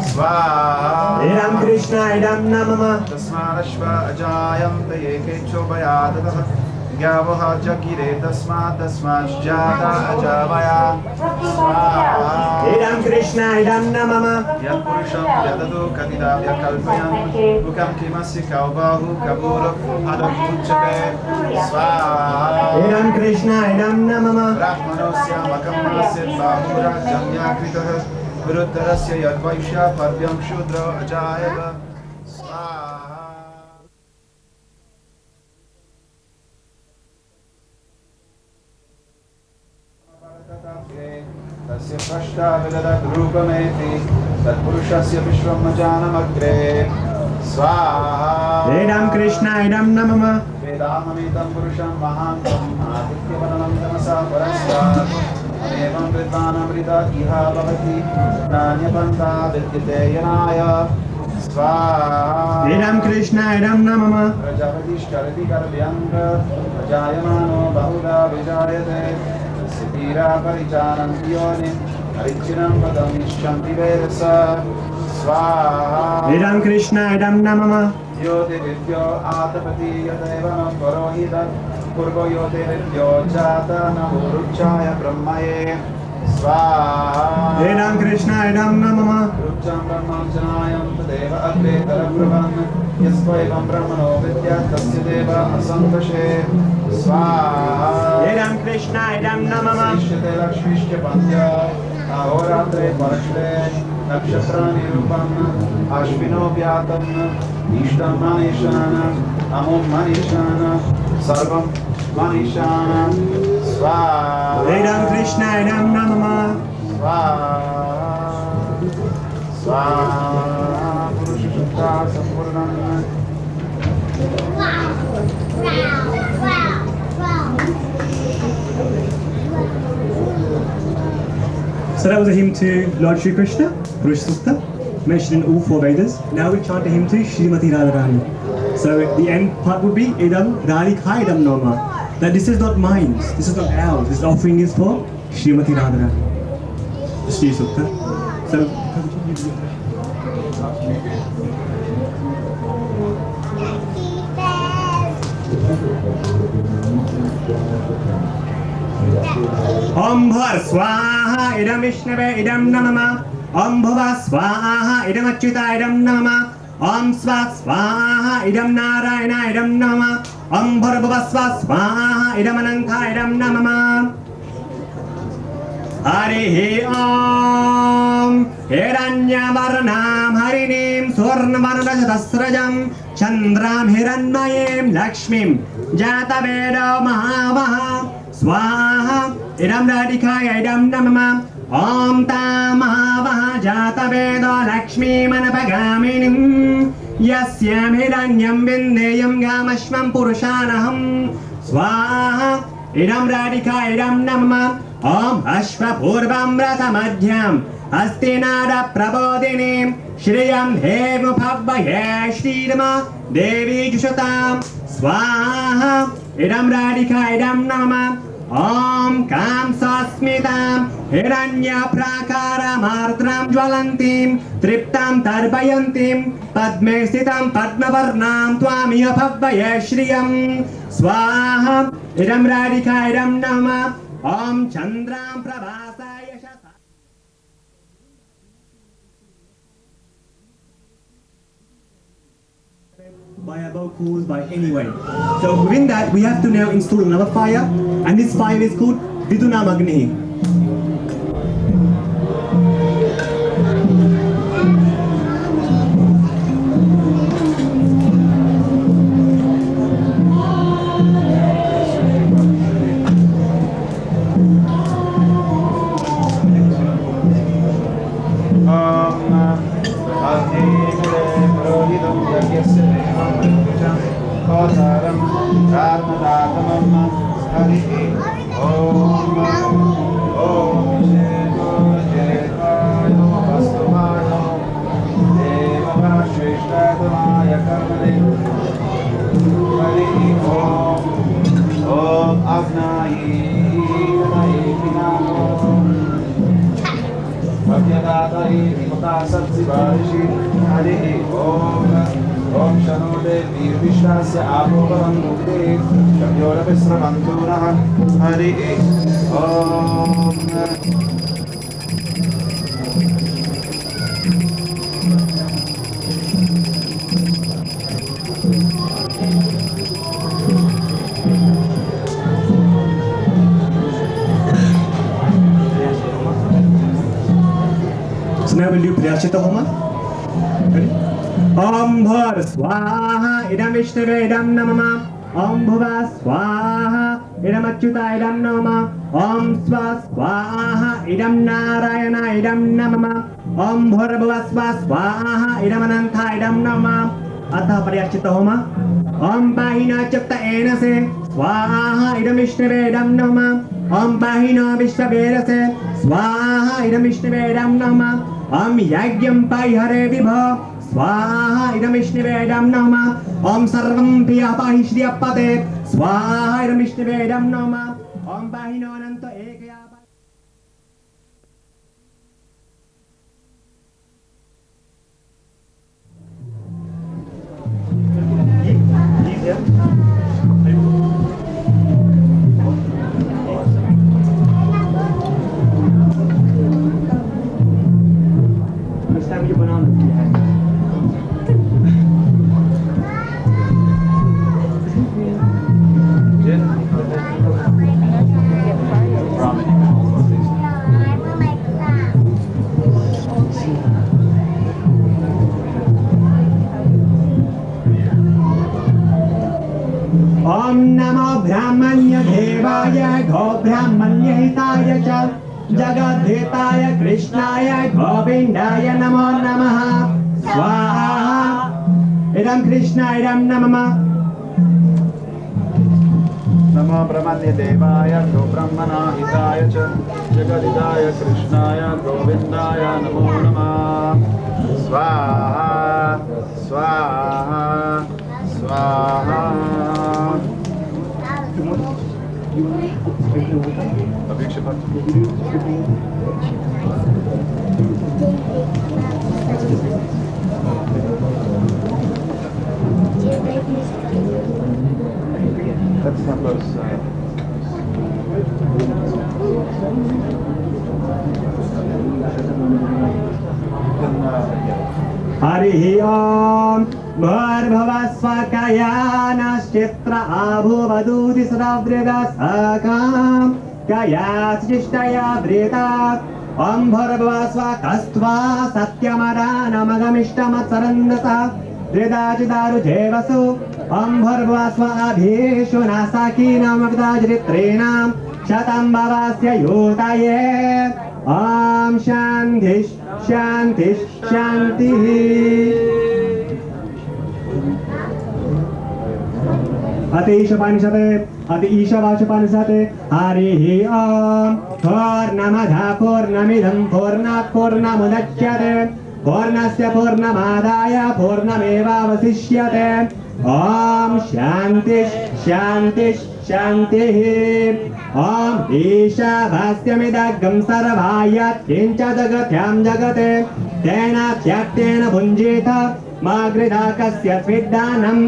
Swaha. Idam Krishna Idam Namama Tasmarashva Ajayam Tayeke Chobayadataha Gavaha Jagire Tasmat Jata Ajavaya Swaha. Idam Krishna Idam Namama Yat Purusham Yadadu Kadidavya Kalpayan Ukam Kimasi Kaubahu Kaburu Adapuchate Swaha. Idam Krishna Idam Namama Brahmanosya Makamasya Bahura Jamyakritaha Viruddharasya Yadvaishya Parvyam Shudra Ajayava Swaha. Tasya Prashta Vedadat Rupameti Tatpurushasya Vishwam Janamagre Swaha. Idam Krishna Idam Namama वेदाहमितं पुरुषं महान्तं आदित्यवर्णं तमसा परस्तात् अनेवं विद्वानमृत इह भवति नान्यपन्था विद्यते यनाय स्वाहा Idam Krishna idam namama प्रजापतिश्चरति कर्व्यङ्ग प्रजायमानो बहुधा विजायते सिद्धीरा परिचारन्ति योनिं हरिचिरं पदं निश्चन्ति वेदसा स्वाहा Idam Krishna idam namama यो देव्यो आतपति यदेवं परोहितं पूर्वो यो देव्यो जाता नमोरुच्चाय ब्रह्मये स्वाहा Idam Krishna idam namama रुच्चं ब्रह्मं जनायं तदेव अग्रे तरब्रुवन् यस्त्वैवं ब्रह्मणो विद्यात् तस्य देव असन्तोषे स्वाहा Idam Krishna idam namama इष्यते लक्ष्मीश्च पन्त्य अहोरात्रे परश्वे नक्षत्रानिरूपम् अश्विनो व्यातम् इष्टं मनीषान अमुं मनीषान सर्वं मनीषान स्वाहा Idam Krishna idam namama स्वाहा स्वाहा पुरुषशुद्धा सम्पूर्णम् So that was a hymn to Lord Shri Krishna, Purush Sukta, mentioned in all four Vedas. Now we chant a hymn to Srimati Radharani. So the end part would be Idam Radhika Idam Nama. That this is not mine, this is not ours. This offering is for Srimati Radharani. Shri Sukta. So Om Bhar Swaha Idam Vishnave Idam Namama Om Bhuva Swaha Idam Achyuta Idam Namama Om Sva Swaha Idam Narayana Idam Namama Om Bhar Bhuva Sva Swaha Idam Ananta Idam Namama Harihi Om Hiranyavarnam Harinim Swarnavarnajadasrajam Chandram Hiranmayem Lakshmim Jatavedo Mahavaha Swaha Idam Radhikaya Idam Namama Om Tam Mahavaha Jatavedo Lakshmi Manapagaminim Yasyam Hiranyam Vindeyam Gamashvam Purushanaham Swaha Idam Radhikaya Idam Namama Om Ashva Purvam Rata Madhyam Hastinada Prabodhinim Shriyam Heva Pavvaya Shrirama Devi Jushatam Swaha Idam Radhika Idam Namama Om Kamsa Smitam Hiranya Prakara Mardram Jwalantim Triptam Tarpayantim Padme Sitam Padmavarnam Twamiya Pavvaya Shriyam Swaha Idam Radhika Idam Namama Om Chandram Prabhasaya Shasa by our vocals, by any way. So within that, we have to now install another fire, and this fire is called Viduna Magni. Om Shano Devi Vishasya Apo Bhavantude Shamyora Visravantunaha Hare Om So now we'll do Priyachita Homa. Ready? Om Bhur Swaha Idam Vishnave Idam Namama Om Bhuva Swaha Idam Achyuta Idam Namama Om Sva Swaha Idam Narayana Idam Namama Om Bhur Bhuva Sva Swaha Idam Ananta Idam Namama Atha Priyachita Homa. Om Bahina Chapta Enase Swaha Idam Ishnavedam Nama Om Bahina Vishwavedase Swaha Idam Ishnavedam Nama Om Yagyam Pai Hare Vibha Swaha Idam Ishnavedam Nama Om Sarvam Piya Pahi Shriyapate Swaha Idam Ishnavedam Nama Om Bahina Ananta Ekaya Stab your banana with your hand. Om Namo Brahmanya Devaya Go Brahmanya Hitaya Cha Jagadhetaya Krishnaya Govindaya Namo Namaha Swaha Idam Krishna Idam Namama Namo Brahmanya Devaya Go Brahmana Hitaya Cha Jagadidaya Krishnaya Govindaya Namo Namah Swaha Swaha Swaha Abhiksha Bhakti. Let's have those. Harihi Om Bhargava Swakaya Nashchitra Abhuvadudi Sadavreda Sakam Kaya Sishtaya Vreta Om Bhargava Swakastva Satyamarana Magamishtamatsarandasa Vredajidaru Jevasu Om Bhargava Swabhishu Nasaki Namavdajritrenam Shatam Bhavasya Yotaye Om Shantish Shantish Shanti Ati Ishapanishate Ati Ishavashapanishate Harihi Om Purnamadha Purnamidam Purnat Purnamudachyate Purnasya Purnamadaya Purnameva Vasishyate Om Shantish Shantish Shanti Om Ishavashyamidagam Sarvayat Kincha Jagatyam Jagate Tena Tyaktena Bhunjita Magridakasya Sviddanam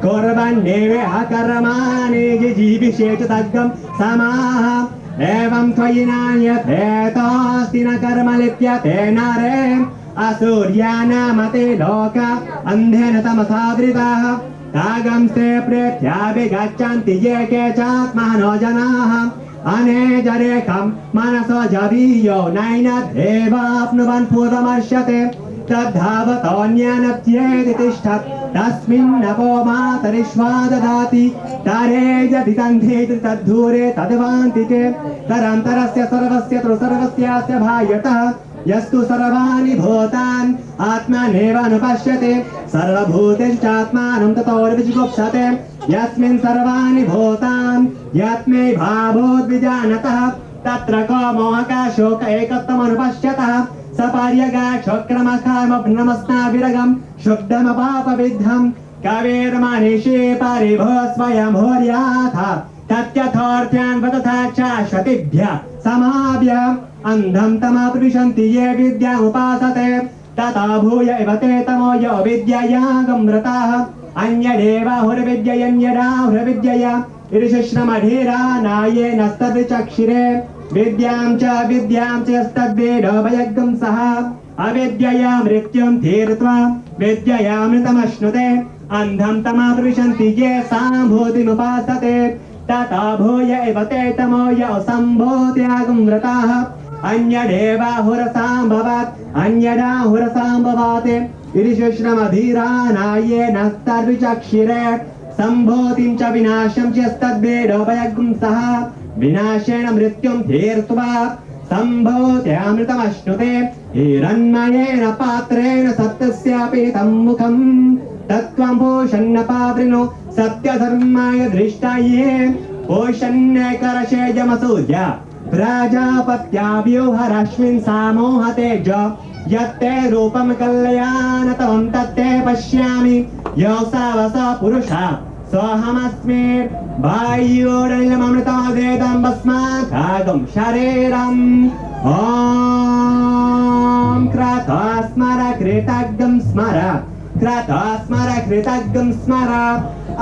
Korvanneve Akaramani Jivishet Taggam Samaha Evam Tvayinanyate Tostina Karmalipyate Nare Asuryana Mate Loka Andhena Tamasadritaha Tagam se pretyabhi gachanti ye kechatmano janaha ane jarekam manaso javiyo naina deva apnuvan purvamarsyate tadhavatonyanatyeti tishtat tasmin napo matarishvadadati tare yadi tandheti tadhure tadvantike tarantarasya sarvasya trusarvasyasya bhayatah Yastu sarvani bhutan atmaneva anupashyate sarvabhuteshchatmanam tator vijgupsate yasmin sarvani bhutan yatme bhavod vijanatah tatra ko mohaka shoka ekattam anupashyatah saparyaga chakramakharma namasna viragam shuddham papa vidham kaver manishi paribho swayam horyatha tatyatharthyan vatatha chashvatibhya samabhya Andham tama pravishanti ye vidya upasate tata bhuya evate tamo yo vidyaya gamrataha anya deva hur vidyayanyada hur vidyaya irishashramadhira naye nastadvichakshire vidyam cha yastadvedo vayagam saha avidyaya mrityam tirtva vidyaya mritamashnude andham tama pravishanti ye sambhutim upasate tata bhuya evate tamo yo sambhotyagam vrataha Anya deva hurasam bhavat anyada hurasam bhavate irishashramadhira naye nastar vichakshire sambhotim cha vinasham chastadvedo vayagum saha vinashena mrityum tirtva sambhotyamritam ashnute hiranmayena patrena satyasyapi tam mukham तत्त्वं भूषण्णपावृणो सत्यधर्माय दृष्टाये भूषण्यकरशेजमसूर्य प्राजापत्याव्यूहरश्मिन् सामोहतेज यत्ते रूपं कल्याणतं तत्ते पश्यामि यौ सावस पुरुषः सोऽहमस्मि वायुरनिलममृतमवेदं भस्माघागं शरीरम् ॐ क्रतस्मर कृतज्ञं स्मर क्रतस्मर कृतज्ञं स्मर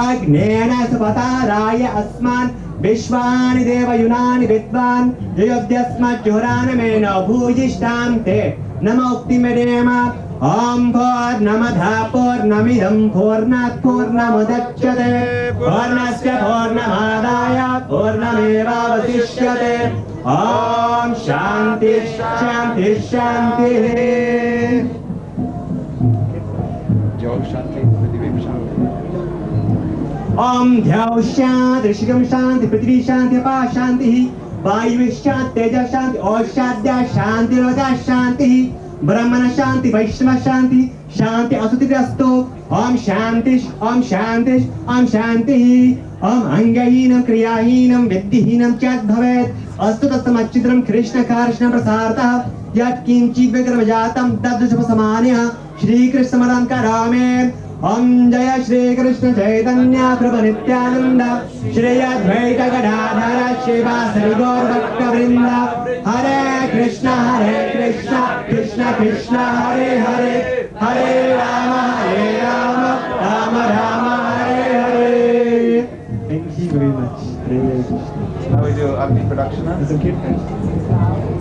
अग्नेन सुपताराय अस्मान् विश्वानि देवयुनानि विद्वान् ययोध्यस्मज्जुरानमेन भूयिष्ठां ते नमोक्तिमेदेम ॐ पूर्णमदः पूर्णमिदं पूर्णात् पूर्णमुदच्यते पूर्णस्य पूर्णमादाय पूर्णमेवावशिष्यते ॐ शान्ति शान्ति शान्तिः ॐ ध्याउ शान्ति ऋषिकं शान्ति पृथ्वी शान्ति अपाः शान्तिः वायुः शान्ति तेजः शान्ति औषाद्या शान्ति रोगः शान्तिः ब्रह्मण शान्ति वैष्णव शान्ति शान्ति असुतिरस्तु ॐ शान्ति ॐ शान्ति ॐ शान्तिः ॐ अङ्गहीनं क्रियाहीनं विद्धिहीनं च भवेत् अस्तु तत्समच्चित्रं कृष्णकार्ष्ण प्रसारतः यत् किञ्चित् विग्रहजातं तद्दुषपसमानः श्रीकृष्णमलं करोमि ॐ जय श्रीकृष्ण चैतन्य प्रभु नित्यानन्द श्री अद्वैत गदाधर श्रीवासरि गौरभक्तवृन्द हरे Krishna Krishna Krishna Hare Hare Hare Ram Ram Ram Hare Hare Thank you very much. How we do Agni Pradakshina? It's okay.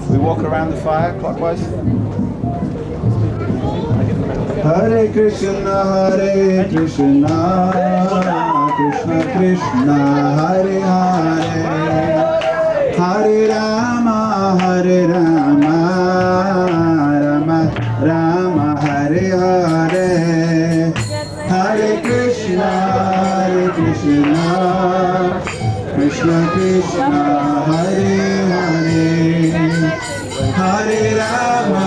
We walk around the fire clockwise. Hare Krishna Krishna Krishna Hare Hare Hare Rama Rama Rama Hare Hare Hare Krishna Krishna Krishna Hare Hare Hare Rama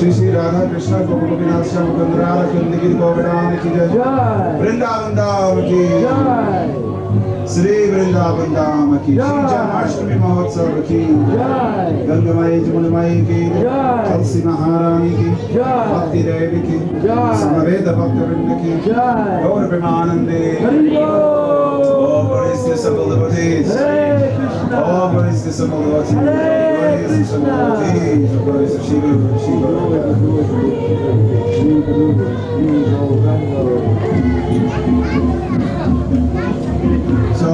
Shri Shri Radha Krishna Gopinath Shyamu Kundara Kundagiri Govardhana ki jai. Vrindavan Dham ki jai. Sri Vrindavan Dham ki jai. Shri Janmastami Mahotsav ki jai. Ganga Mai Jamuna Mai ki jai. Tulsi Maharani ki jai. Bhakti Devi ki jai. Samaveda Bhaktivinoda ki jai. Gaur Premanande. Oh, praise the assembled devotees. Hare Krishna. Oh, praise the assembled devotees. Hare Krishna. Praise the Shiva. So,